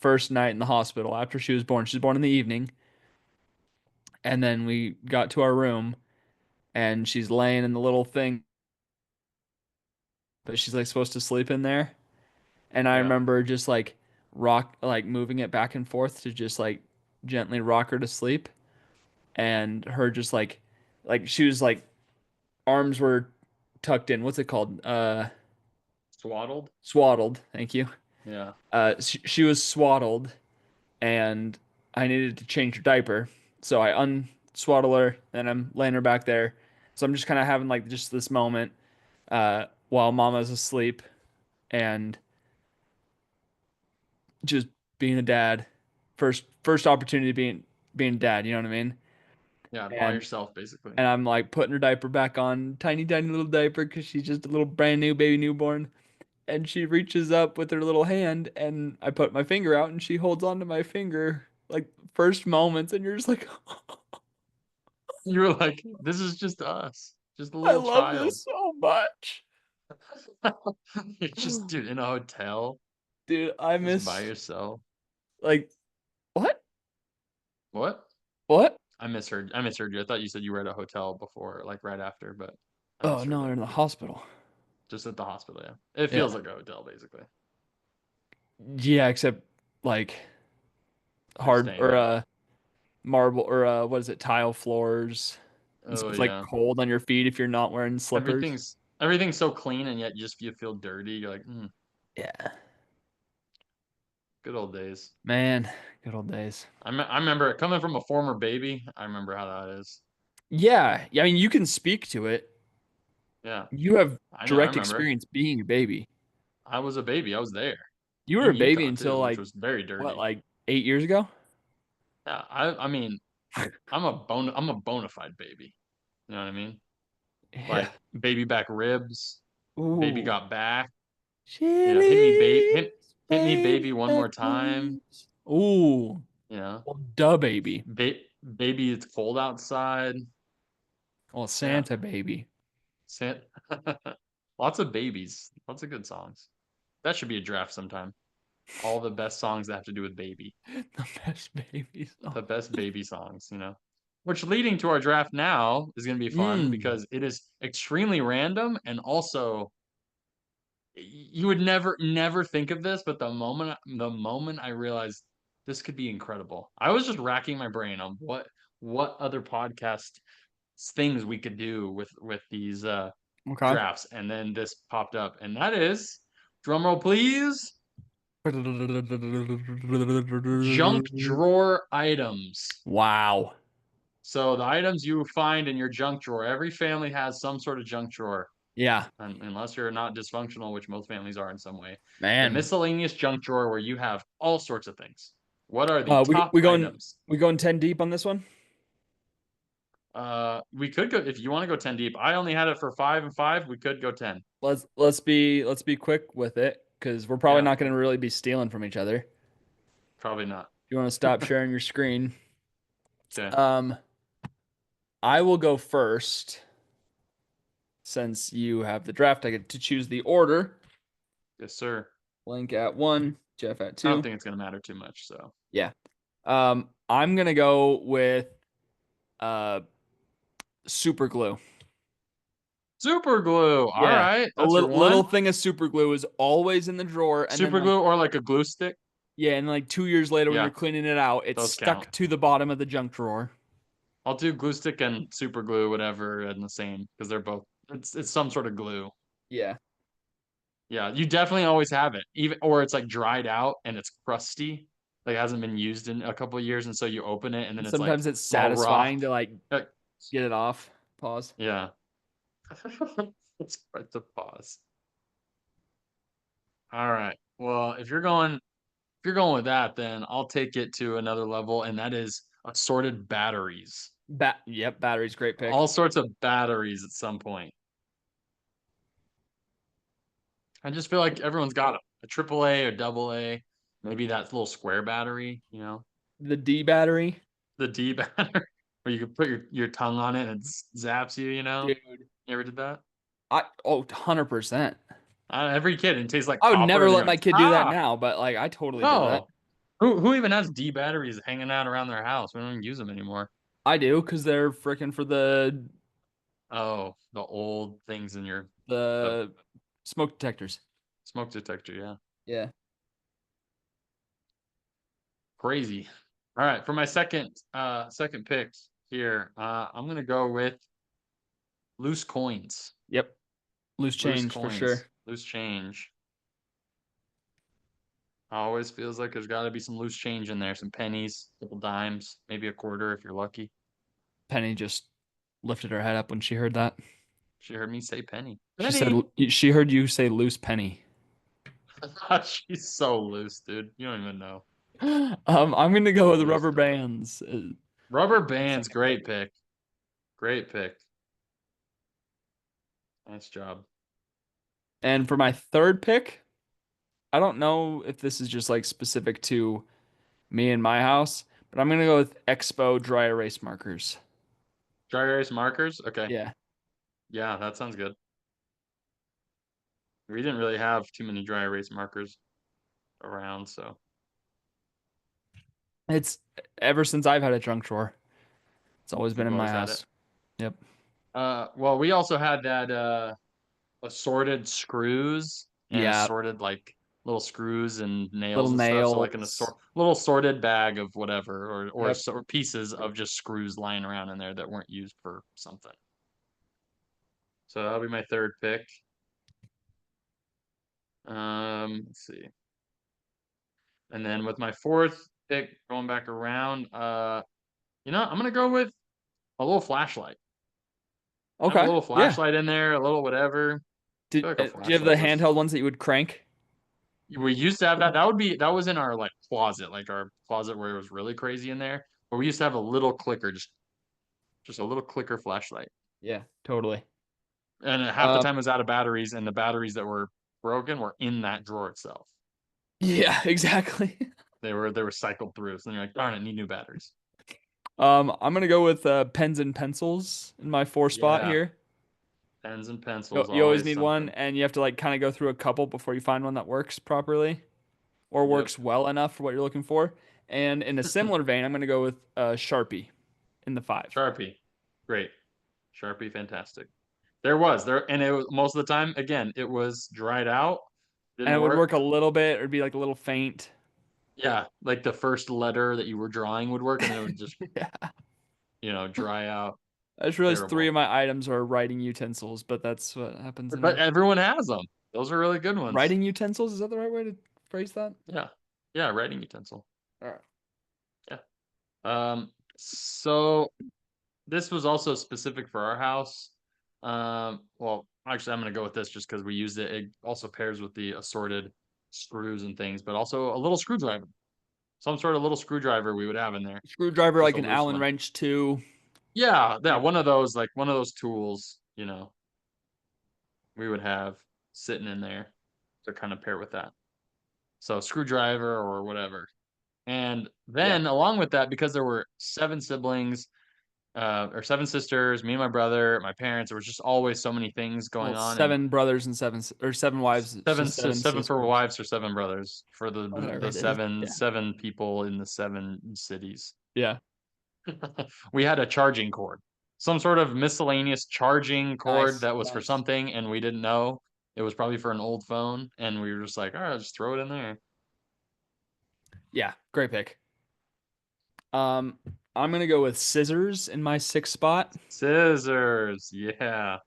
first night in the hospital after she was born. She was born in the evening. And then we got to our room and she's laying in the little thing, but she's like supposed to sleep in there. And I Yeah, remember just like like moving it back and forth to just like gently rock her to sleep. And her just like she was like arms were tucked in. What's it called? swaddled. Swaddled. Thank you. Yeah. She was swaddled, and I needed to change her diaper. So I unswaddle her, and I'm laying her back there. So I'm just kind of having like just this moment while Mama's asleep, and just being a dad. First opportunity being a dad. You know what I mean? Yeah, by And yourself basically. and I'm like putting her diaper back on, tiny tiny little diaper, because she's just a little brand new baby newborn. And she reaches up with her little hand, and I put my finger out, and she holds onto my finger like first moments, and you're just like, You were like, this is just us, just a I little love child. this so much. You're just, dude, in a hotel, Dude, I just by miss yourself. like what? What? What? I misheard. I misheard you. I thought you said you were at a hotel before, like right after, but I Oh misheard no, they're that. in the hospital. Just at the hospital, yeah. It Yeah. feels like a hotel, basically. Yeah, except like You're hard staying or there. marble or what is it, tile floors. And so Oh it's like yeah. cold on your feet if you're not wearing slippers. Everything's so clean, and yet you feel dirty. You're like, Yeah. good old days. Man, good old days. I remember coming from a former baby. I remember how that is. Yeah. Yeah, I mean you can speak to it. Yeah, You have I know. I direct remember. experience being a baby. I was a baby. I was there You were a in baby Utah until too, which like was very what, dirty. like 8 years ago? Yeah, I mean, I'm a bona fide baby. You know what I mean? Yeah. Like baby back ribs, baby Ooh. got back. You know, Chili's hit me baby baby one back more time. ribs. Ooh. You know, Well, duh, baby. baby, it's cold outside. Well, Yeah, Santa baby. Sant- lots of babies, lots of good songs. That should be a draft sometime. All the best songs that have to do with baby, The best baby song. the best baby songs. You know, which leading to our draft now is going to be fun Mm. because it is extremely random and also you would never think of this, but the moment I realized this could be incredible, I was just racking my brain on what other podcast things we could do with these Okay. drafts, and then this popped up, and that is drum roll please, junk drawer items. Wow. So the items you find in your junk drawer, every family has some sort of junk drawer, Yeah, unless you're not dysfunctional, which most families are in some way. The man. miscellaneous junk drawer where you have all sorts of things. What are the top We going items? we going 10 deep on this one? We could go if you want to go 10 deep. I only had it for 5 and 5. We could go 10. Let's be quick with it because we're probably Yeah, not going to really be stealing from each other. If probably not. you want to stop sharing your screen, Okay. um, I will go first since you have the draft. I get to choose the order. Yes, sir. Link at one, Jeff at I don't two. think it's gonna matter too much. So Yeah. I'm gonna go with uh super glue. super glue. All Yeah. right, A that's your little one. thing of super glue is always in the drawer, and then Super like glue or like a glue stick. yeah, and like 2 years later when you're Yeah, cleaning it out, it's those count. stuck to the bottom of the junk drawer. I'll do glue stick and super glue, whatever, and the same because they're both. It's some sort of glue. Yeah. Yeah, you definitely always have it, even or it's like dried out and it's crusty, like it hasn't been used in a couple of years, and so you open it and then And it's like sometimes it's all rough. satisfying to like Uh, get it off. Pause. Yeah, it's quite the pause. All right. Well, if you're going with that, then I'll take it to another level, and that is assorted batteries. Yep, battery's great pick. All sorts of batteries at some point. I just feel like everyone's got a triple A or double A, maybe that little square battery, The D battery, the D battery, where you can put your tongue on it and it zaps you. dude. You ever did that? 100%. Every kid, and it tastes like I would copper, never and then let you're my like, kid do that ah, now, but like I totally did that. no. Who even has D batteries hanging out around their house? We don't even use them anymore. I do because they're freaking for Oh, the old things in your the the smoke detectors. smoke detector, yeah. Yeah. Crazy. All right, for my second pick here, I'm gonna go with loose coins. Yep. Loose Loose change for coins. sure. Loose change. Always feels like there's got to be some loose change in there, some pennies, couple dimes, maybe a quarter if you're lucky. Penny just lifted her head up when she heard that. She heard me say penny. She said Penny! she heard you say loose penny. She's so loose, dude. You don't even know. I'm gonna go So with loose rubber to her. bands. Rubber My bands, second pick. great pick. Great pick. Nice job. And for my third pick, I don't know if this is just like specific to me and my house, but I'm gonna go with Expo dry erase markers. Dry erase markers? Okay. Yeah. Yeah, that sounds good. We didn't really have too many dry erase markers around, so It's ever since I've had a junk drawer. It's always been you've in my always had it. house. Yep. Well, we also had that assorted screws and Yeah. assorted like little screws and nails Little and stuff. So like an nails. little sorted bag of whatever, Yep. or pieces of just screws lying around in there that weren't used for something. So that'll be my third pick. Let's see. And then with my fourth pick, going back around, I'm gonna go with a little flashlight. Have a Okay. little Yeah. flashlight in there, a little whatever. I feel like a Do you have the flashlight was. handheld ones that you would crank? We used to have that. That was in our like closet, like our closet where it was really crazy in there. But we used to have a little clicker, just a little clicker flashlight. Yeah, totally. And half the Um, time it was out of batteries, and the batteries that were broken were in that drawer itself. yeah, exactly. They were cycled through. So then you're like, darn it, need new batteries. I'm gonna go with pens and pencils in my four spot Yeah, here. pens and pencils, You always always need one, something. and you have to like kind of go through a couple before you find one that works properly or Yep. works well enough for what you're looking for. And in a similar vein, I'm gonna go with Sharpie in the five, Sharpie, great. Sharpie, fantastic. There, and it was most of the time. Again, it was dried out, and didn't it would work work. a little bit or be like a little faint. Yeah, like the first letter that you were drawing would work, and then it would just, Yeah, dry out. I just realized three Terrible. of my items are writing utensils, but that's what happens in But a everyone has them. Those are really good ones. writing utensils. Is that the right way to phrase that? Yeah. Yeah, writing utensil. All right. Yeah. So this was also specific for our house. Well, actually, I'm gonna go with this just because we used it. It also pairs with the assorted screws and things, but also a little screwdriver. Some sort of little screwdriver we would have in there. Screwdriver, Just like a an loose Allen one. wrench too. Yeah, one of those, like one of those tools, we would have sitting in there to kind of pair with that. So screwdriver or whatever. And Yeah. then along with that, because there were seven siblings, or seven sisters, me and my brother, my parents, there was just always so many things going Well, on, and seven brothers and or seven wives, so seven seven for sisters, wives or seven brothers for whatever the it is. Yeah. seven people in the seven cities. Yeah. We had a charging cord, some sort of miscellaneous charging cord Nice. that was for Nice. something, and we didn't know. It was probably for an old phone, and we were just like, all right, just throw it in there. Yeah. Great pick. Um, I'm gonna go with scissors in my sixth spot. Scissors, yeah, And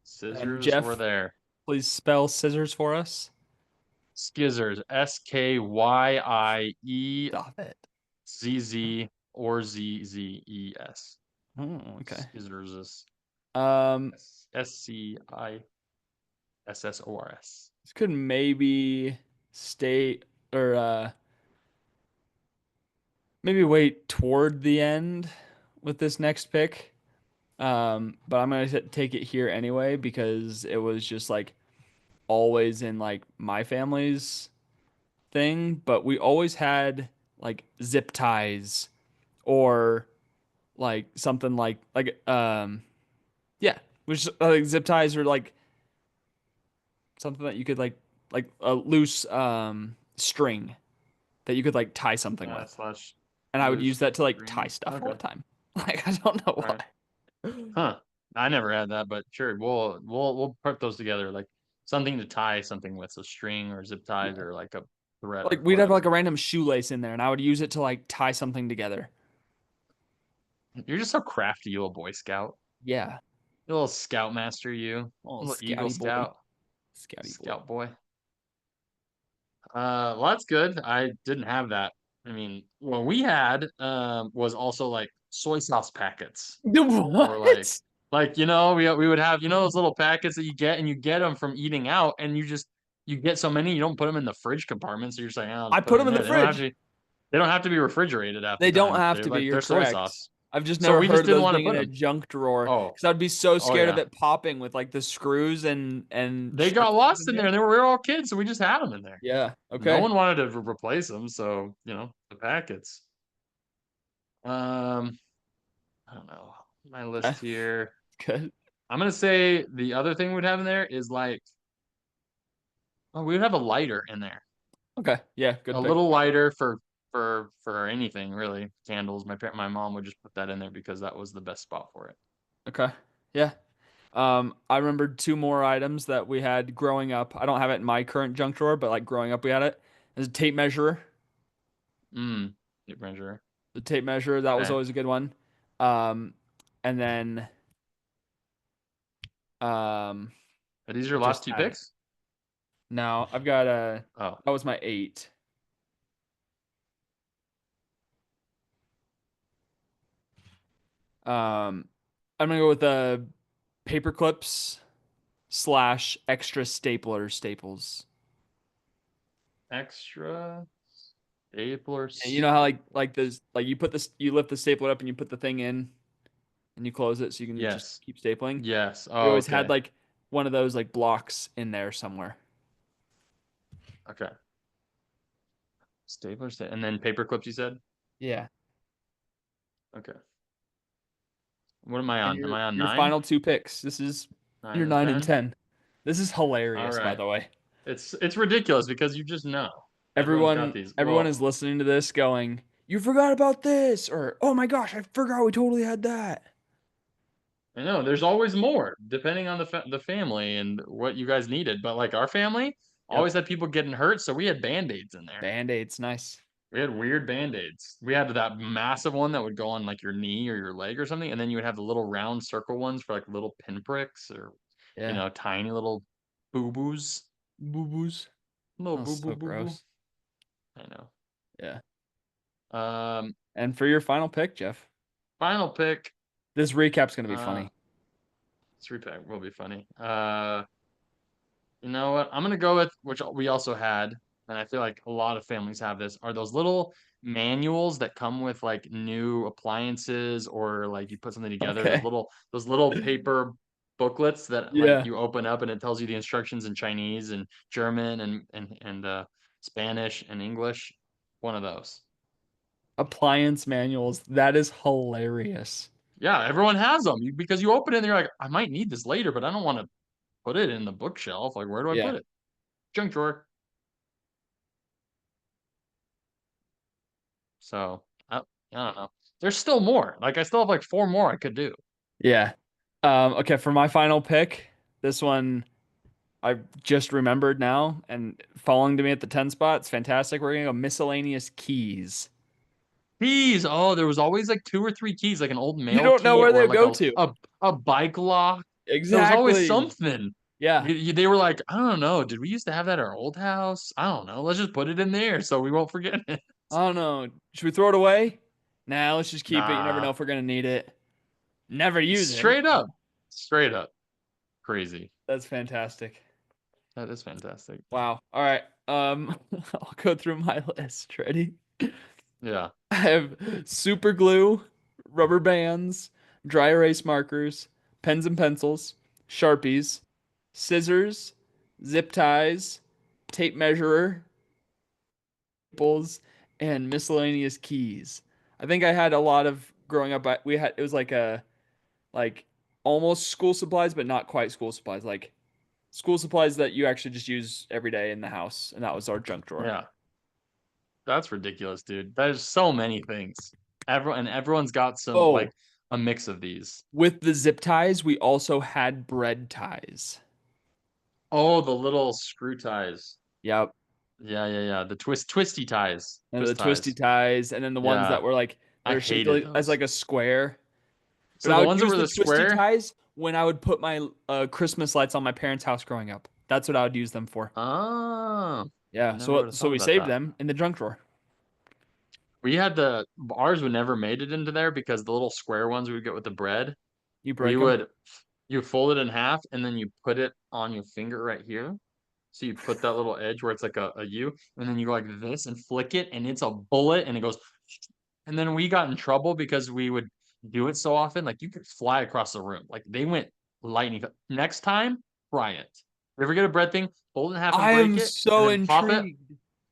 scissors were Jeff, there. please spell scissors for us. Skizzers, Skyiezz Stop it. or Zzes. Oh, okay. Skizzers, Um, Sciissors. this could maybe stay or maybe wait toward the end with this next pick. But I'm gonna take it here anyway because it was just like always in like my family's thing, but we always had like zip ties or like something yeah, which like zip ties or like something that you could like a loose string that you could like tie something with. Slash And I would use loose that to like tie string. stuff all Okay, the time. Like I don't know all right. why. Huh. I never had that, but sure, we'll put those together, like something to tie something with, so string or zip ties Yeah. or like a thread Like or we'd have like whatever. a random shoelace in there and I would use it to like tie something together. You're just so crafty, you little Boy Scout. Yeah. You little Scoutmaster, you. Oh, Little Eagle scouty boy. Scout. Scouty boy. Scout boy. Well, that's good. I didn't have that. I mean, what we had was also like soy sauce packets, or What? like we would have those little packets that you get, and you get them from eating out, and you get so many, you don't put them in the fridge compartment, so you're just like, oh, I just put put them them in in the there. fridge. They don't have to be refrigerated half the They don't time. have They're to be. like You're they're soy correct. sauce. I've just So never we just heard of didn't those want to being put in a them. junk drawer Oh, because I'd be so oh scared of yeah. it popping with like the screws and They got sharpies in lost in there. there. We were all kids, so we just had them in there. Yeah. No Okay. one wanted to replace them, so the packets. Um, I don't know. My Okay. list here. Good. I'm gonna say the other thing we'd have in there is like, oh, we would have a lighter in there. Okay. Yeah. Good A pick. little lighter for anything really. Candles. My mom would just put that in there because that was the best spot for it. Okay. Yeah. I remembered two more items that we had growing up. I don't have it in my current junk drawer, but like growing up, we had it. There's a tape measure. Tape measure. The tape measure, that was Okay. always a good one. Um, and then um, Are these I your just last two had it. picks? Now I've got a. Oh, That was my eight. Um, I'm gonna go with the paper clips slash extra stapler staples. extra stapler. And you know how like this like you put this you lift the stapler up and you put the thing in and you close it so you can just Yes. keep stapling. Yes. We Oh, always had okay. like one of those like blocks in there somewhere. Okay. And then paper clips, you said? Yeah. Okay. What am I And on? Am I on your nine? final two picks. This is Nine your and 9 and 10? 10. This is All hilarious, by right. the way. It's ridiculous because you just know. Everyone's got Everyone these. everyone is Well, listening to this going, "You forgot about this," or "Oh my gosh, I forgot we totally had that." I know there's always more depending on the family and what you guys needed. But like our family Yep. always had people getting hurt, so we had band-aids in there. Band-Aids, nice. We had weird band-aids. We had that massive one that would go on like your knee or your leg or something, and then you would have the little round circle ones for like little pinpricks or Yeah. tiny little boo-boos. Boo-boos. Little Oh, boo boo so boo boo. gross. I know. Yeah. Um, And for your final pick, Jeff, Final pick. this recap's gonna be Uh, funny. Three pack will be funny. You know what? I'm gonna go with which we also had, and I feel like a lot of families have this. Are those little manuals that come with like new appliances or like you put something together? Okay. Those little paper booklets that like Yeah. you open up and it tells you the instructions in Chinese and German and Spanish and English. One of those. Appliance manuals. That is hilarious. Yeah, everyone has them because you open it and you're like, I might need this later, but I don't want to put it in the bookshelf. Like, where do I Yeah. put it? Junk drawer. So I don't know. There's still more. Like, I still have like four more I could do. Yeah. Okay, for my final pick, this one I just remembered now and falling to me at the 10 spot. It's fantastic. We're gonna go miscellaneous keys. Keys. Oh, there was always like two or three keys, like an old You mail don't know key where or they like go to. a bike lock. There was always Exactly. something. Yeah. They were like, I don't know. Did we used to have that at our old house? I don't know. Let's just put it in there so we won't forget it. I don't know. Should we throw it away? Nah, let's just keep it. You never know Nah, if we're gonna need it. Never use it. straight up, straight up, crazy. That's fantastic. That is fantastic. Wow. All right. I'll go through my list. Ready? Yeah. I have super glue, rubber bands, dry erase markers, pens and pencils, Sharpies, scissors, zip ties, tape measure, staples, and miscellaneous keys. I think I had a lot of growing up. We had it was like a like almost school supplies, but not quite school supplies. Like school supplies that you actually just use every day in the house, and that was our junk drawer. Yeah. That's ridiculous, dude. There's so many things. Everyone's got some like Oh, a mix of these. with the zip ties, we also had bread ties. Oh, the little screw ties. Yep. Yeah, yeah, yeah. The twisty ties. And the Twist twisty ties. ties, and then the ones that Yeah. were like they I were shaped hated as those. like a square. So Or I the would ones that use were the the twisty square. ties when I would put my Christmas lights on my parents' house growing up. That's what I would use them for. Oh. Yeah, Never would have so thought we about saved that. them in the junk drawer. We had the ours would never made it into there because the little square ones we would get with the bread, You we break them. would you fold it in half and then you put it on your finger right here. So you put that little edge where it's like a U, and then you go like this and flick it, and it's a bullet, and it goes. And then we got in trouble because we would do it so often. Like you could fly across the room. Like they went lightning. Next time, try it. If you ever get a bread thing, fold it in half and I break am it, and so then intrigued.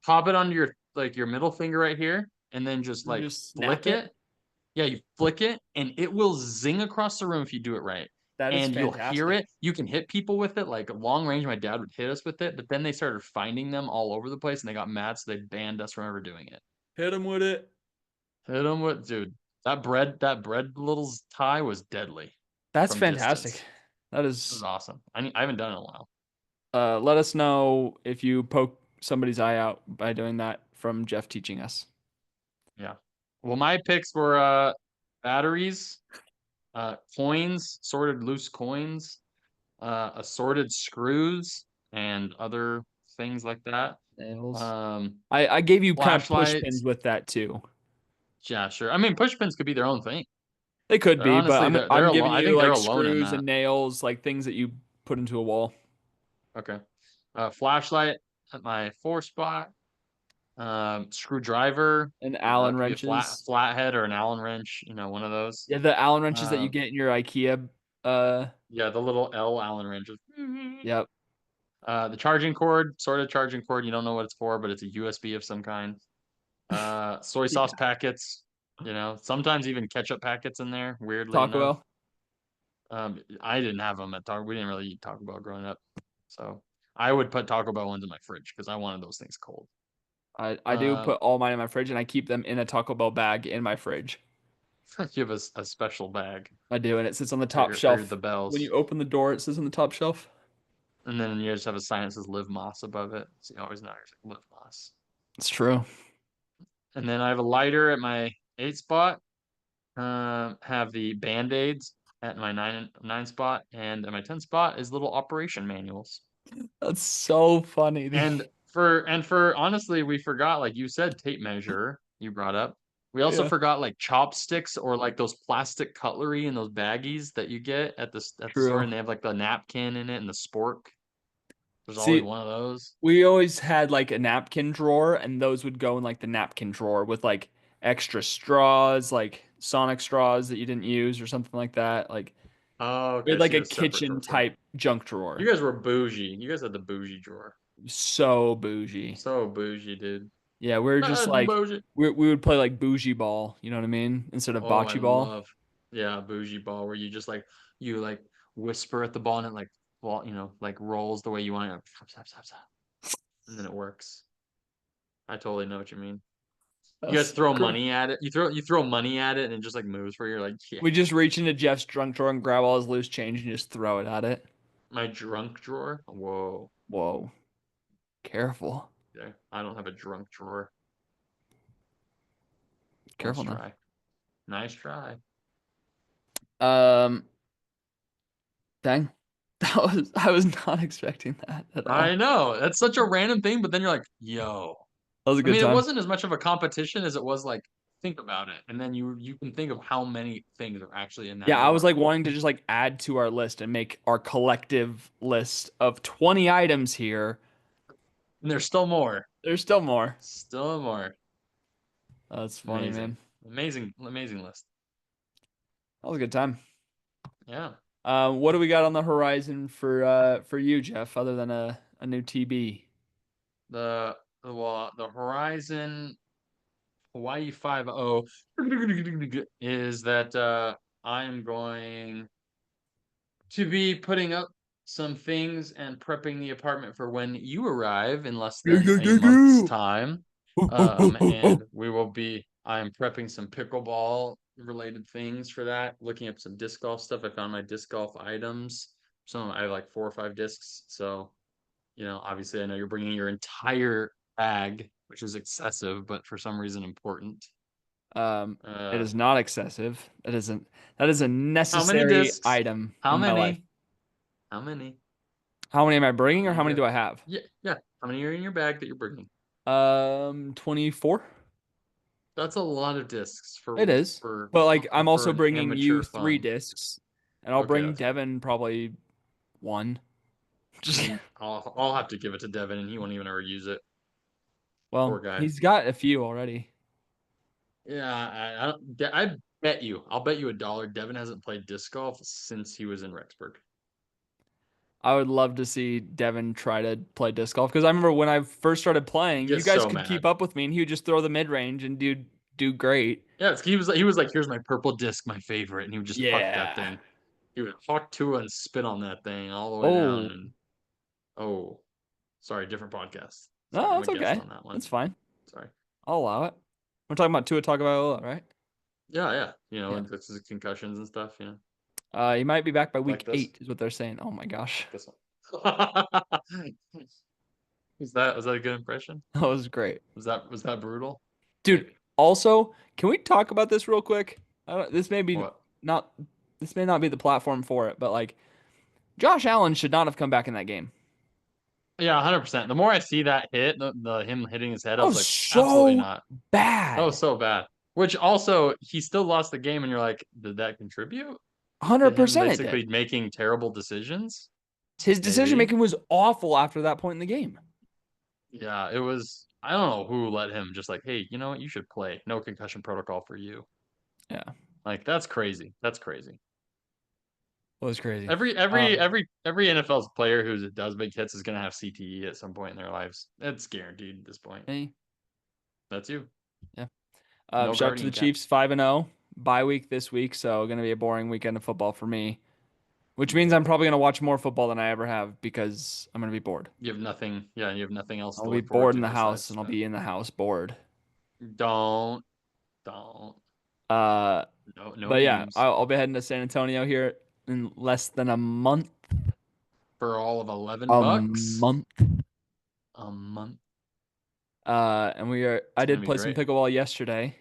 pop it onto your like your middle finger right here, and then just And like just snap flick it. it. Yeah, you flick it, and it will zing across the room if you do it right. That is And you'll hear fantastic. it. You can hit people with it, like long range. My dad would hit us with it, but then they started finding them all over the place, and they got mad, so they banned us from ever doing it. Hit them with it. Hit them with, dude. That bread little tie was deadly That's from fantastic. distance. That It was is. awesome. I haven't done it in a while. Let us know if you poke somebody's eye out by doing that from Jeff teaching us. Yeah. Well, my picks were batteries, coins, sorted loose coins, assorted screws, and other things like that. Nails. Um, I gave you kind of push pins flashlights. with that too. Yeah, sure. I mean, push pins could be their own thing. They could They're be, but honestly they're I'm alone. giving I you think they're like alone in screws that. and nails, like things that you put into a wall. Okay. Flashlight at my four spot. Screwdriver. And That Allen could be a wrenches. flathead or an Allen wrench. One of those. Yeah, the Allen wrenches that you Um, get in your IKEA. Uh, yeah, the little L Allen wrenches. yep. The charging cord, sort of charging cord. You don't know what it's for, but it's a USB of some kind. Soy sauce Yeah. packets. Sometimes even ketchup packets in there. Weirdly Taco enough. Bell. I didn't have them at Taco. We didn't really eat Taco Bell growing up, so I would put Taco Bell ones in my fridge because I wanted those things cold. I do Um, put all mine in my fridge and I keep them in a Taco Bell bag in my fridge. you have a special bag I do, and it sits on the for top your the shelf. When you bells, open the door, it sits on the top shelf. and then you just have a sign that says "Live Moss" above it, so you always know it's like Live Moss. It's true. And then I have a lighter at my 8 spot. Have the band-aids at my nine spot, and at my 10 spot is little operation manuals. That's so funny. And for honestly, we forgot, like you said, tape measure, you brought up. We also Yeah, forgot like chopsticks or like those plastic cutlery and those baggies that you get at the store, true. and they have like the napkin in it and the spork. There's always See, one of those. we always had like a napkin drawer, and those would go in like the napkin drawer with like extra straws, like Sonic straws that you didn't use or something like that. Like Oh, we okay. had like So you a had a separate kitchen drawer for it. type junk You drawer. guys were bougie. You guys had the bougie drawer. So bougie. So bougie, dude. Yeah, we're just like Bougie. we would play like bougie ball, you know what I mean? Instead of Oh, I bocce ball. love, yeah, bougie ball where you like whisper at the ball and it like well, like rolls the way you want it. Stop, stop, stop, stop. And then it works. I totally know what you mean. You guys That's throw cool. money at it. You throw money at it and it just like moves for you. You're like, yeah. We just reach into Jeff's junk drawer and grab all his loose change and just throw it at it. My drunk drawer. Whoa. Whoa, careful, Yeah, I don't have a drunk drawer. Nice careful now. try. Nice try. Um, dang, I was not expecting that at I all. know. That's such a random thing, but then you're like, yo. That was a I good mean, it time. wasn't as much of a competition as it was like think about it, and then you can think of how many things are actually in that Yeah, I was drawer. like wanting to just like add to our list and make our collective list of 20 items here. And there's still more. There's still more. Still more. That's funny, Amazing. man. Amazing, amazing list. That was a good time. Yeah. What do we got on the horizon for you, Jeff, other than a new TB? The Horizon Hawaii 5-0 is that I am going to be putting up some things and prepping the apartment for when you arrive in less than a month's time. And I am prepping some pickleball related things for that, looking up some disc golf stuff. I found my disc golf items. I have like 4 or 5 discs. So, obviously I know you're bringing your entire bag, which is excessive, but for some reason important. It Uh, is not excessive. That is a how many necessary discs? item How in my life. many? How many? How many am I How bringing, or many how many do I discs? have? Yeah, yeah. How many are in your bag that you're bringing? 24. That's a lot of discs It is. for But like I'm for also an bringing you amateur 3 fun. discs and I'll Okay, bring that's fine. Devin probably 1. Just And I'll have to give it to Devin, and he won't even ever use it. well, Poor guy. he's got a few already. Yeah, I bet you. I'll bet you $1. Devin hasn't played disc golf since he was in Rexburg. I would love to see Devin try to play disc golf because I remember when I first started He playing, you gets guys so could mad. keep up with me and he would just throw the mid range and do great. Yeah, he was like, "Here's my purple disc, my favorite," and he would just huck that Yeah. thing. He would huck to it and spit on that thing all the way down. Oh, And oh, sorry, different podcast. Sorry, no, I'm a that's guest okay. on that one. That's fine. Sorry. I'll allow it. We're talking about Tua Tagovailoa, right? Yeah, yeah. Yeah. And this is concussions and stuff. He might be back by Like week this, 8, is what they're saying. Oh my gosh, like this one. Was that a good impression? that was great, Was that brutal? dude. Like Also, can we talk about this real quick? This may be what? not. This may not be the platform for it, but like Josh Allen should not have come back in that game. Yeah, 100%. The more I see that hit, the him hitting his head, I That was was like, absolutely so not. That was bad. so bad. Which also, he still lost the game, and you're like, did that contribute to him 100% it did. basically making terrible decisions? His decision Maybe. making was awful after that point in the game. Yeah, it was. I don't know who let him just like, hey, you know what? You should play. No concussion protocol for you. Yeah, Like that's crazy. That's crazy. it was crazy. Every NFL's player who does big hits is gonna have CTE at some point in their lives. It's guaranteed at this point. Hey, That's you. yeah. No Shout out to the guardian cap. Chiefs, 5-0. Bye week this week, so gonna be a boring weekend of football for me. Which means I'm Yeah. probably gonna watch more football than I ever have because I'm gonna be bored. You have nothing. Yeah, you have nothing else to I'll be look forward bored in to the house besides and I'll that. be in the house bored. Don't, don't. Uh, No, no but yeah, games I'll be heading to San Antonio here in less than a month. for all of 11 A bucks month. a month. And I It's gonna did be play some great. pickleball yesterday,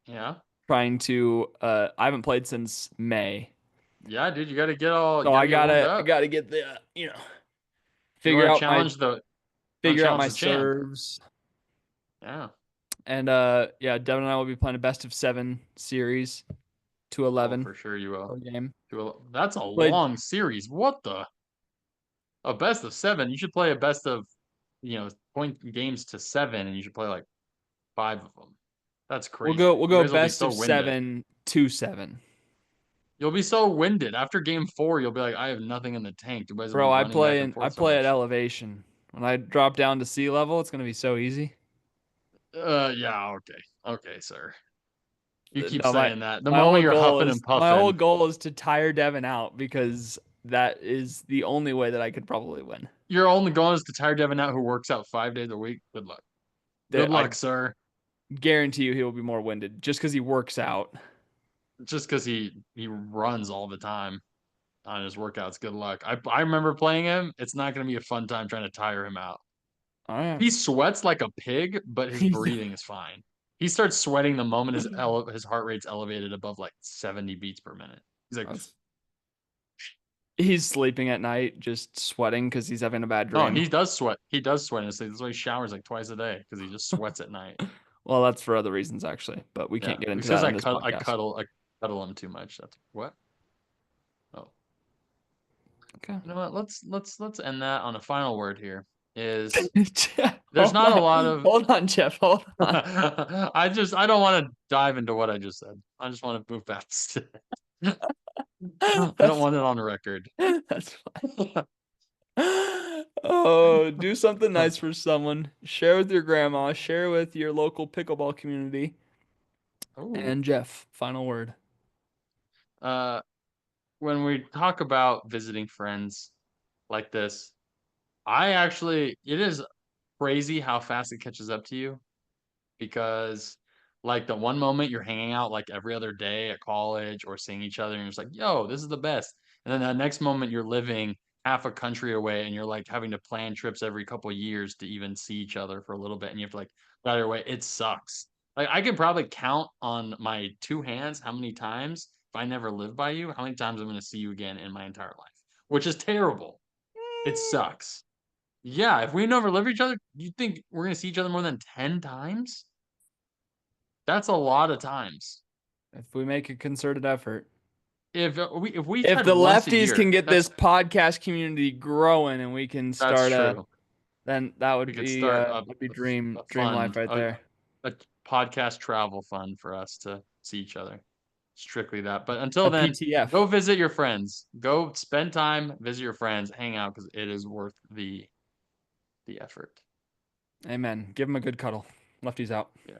Yeah, trying to I haven't played since May. yeah, dude. You So gotta get warmed I up. gotta get the You figure want to out my challenge the, you want to figure out challenge my the champ. serves. Yeah. And yeah, Devin and I will be playing a best of 7 series to Oh, 11 for sure you will. per game. That's a Played long series. What the? A best of seven. You should play a best of, point games to seven, and you should play like five of them. That's crazy. we'll You go guys will be best so of winded. 7 to 7. You'll be so winded after game four. You'll be like, I have nothing in the tank. You guys will be Bro, running back and I forth so play at much. elevation. When I drop down to sea level, it's gonna be so easy. Yeah, okay, okay, sir. You keep No, saying that. The moment you're huffing and my whole puffing, goal is to tire Devin out because that is the only way that I could probably win. your only goal is to tire Devin out, who works out 5 days a week. Good luck. Good That I luck, sir. guarantee you he will be more winded just because he works out. Just because he runs all the time on his workouts. Good luck. I remember playing him. It's not going to be a fun time trying to tire him out. All right. He sweats like a pig, but his He's breathing is fine. He starts sweating the moment his heart rate's elevated above like 70 beats per minute. He's like, that's- he's sleeping at night just sweating because he's having a bad no, dream. he does sweat. He does sweat. And that's why he showers like twice a day because he just sweats at night. Well, that's for other reasons actually, but we can't Yeah, get into because that on this podcast. I cuddle him too much. That's what. Oh, Okay. you know what? Let's end that on a final word here. Is Jeff, there's not a lot of hold on, Jeff. Hold on. I don't want to dive into what I just said. I just want to move past it. I don't That's want it on record. that's fine. Oh, do something nice for someone. Share with your grandma. Share with your local pickleball community. Oh, And Jeff, final word. uh, when we talk about visiting friends like this, it is crazy how fast it catches up to you. Because like the one moment you're hanging out like every other day at college or seeing each other and you're just like, yo, this is the best. And then the next moment you're living half a country away and you're like having to plan trips every couple of years to even see each other for a little bit and you have to like get out of your way. It sucks. Like I can probably count on my two hands how many times, if I never live by you, how many times I'm gonna see you again in my entire life. Which is terrible. It sucks. Yeah, if we never live with each other, you think we're gonna see each other more than 10 times? That's a lot of times. If we make a concerted effort. If we If said the once a lefties year, can get this podcast community growing and we can that's start true. then that We would could be start dream a life fund, right there. a podcast travel fund for us to see each other. Strictly that. But until A then, PTF. go visit your friends. Go spend time, visit your friends, hang out because it is worth the effort. Amen. Give him a good cuddle. Lefties out. Yeah.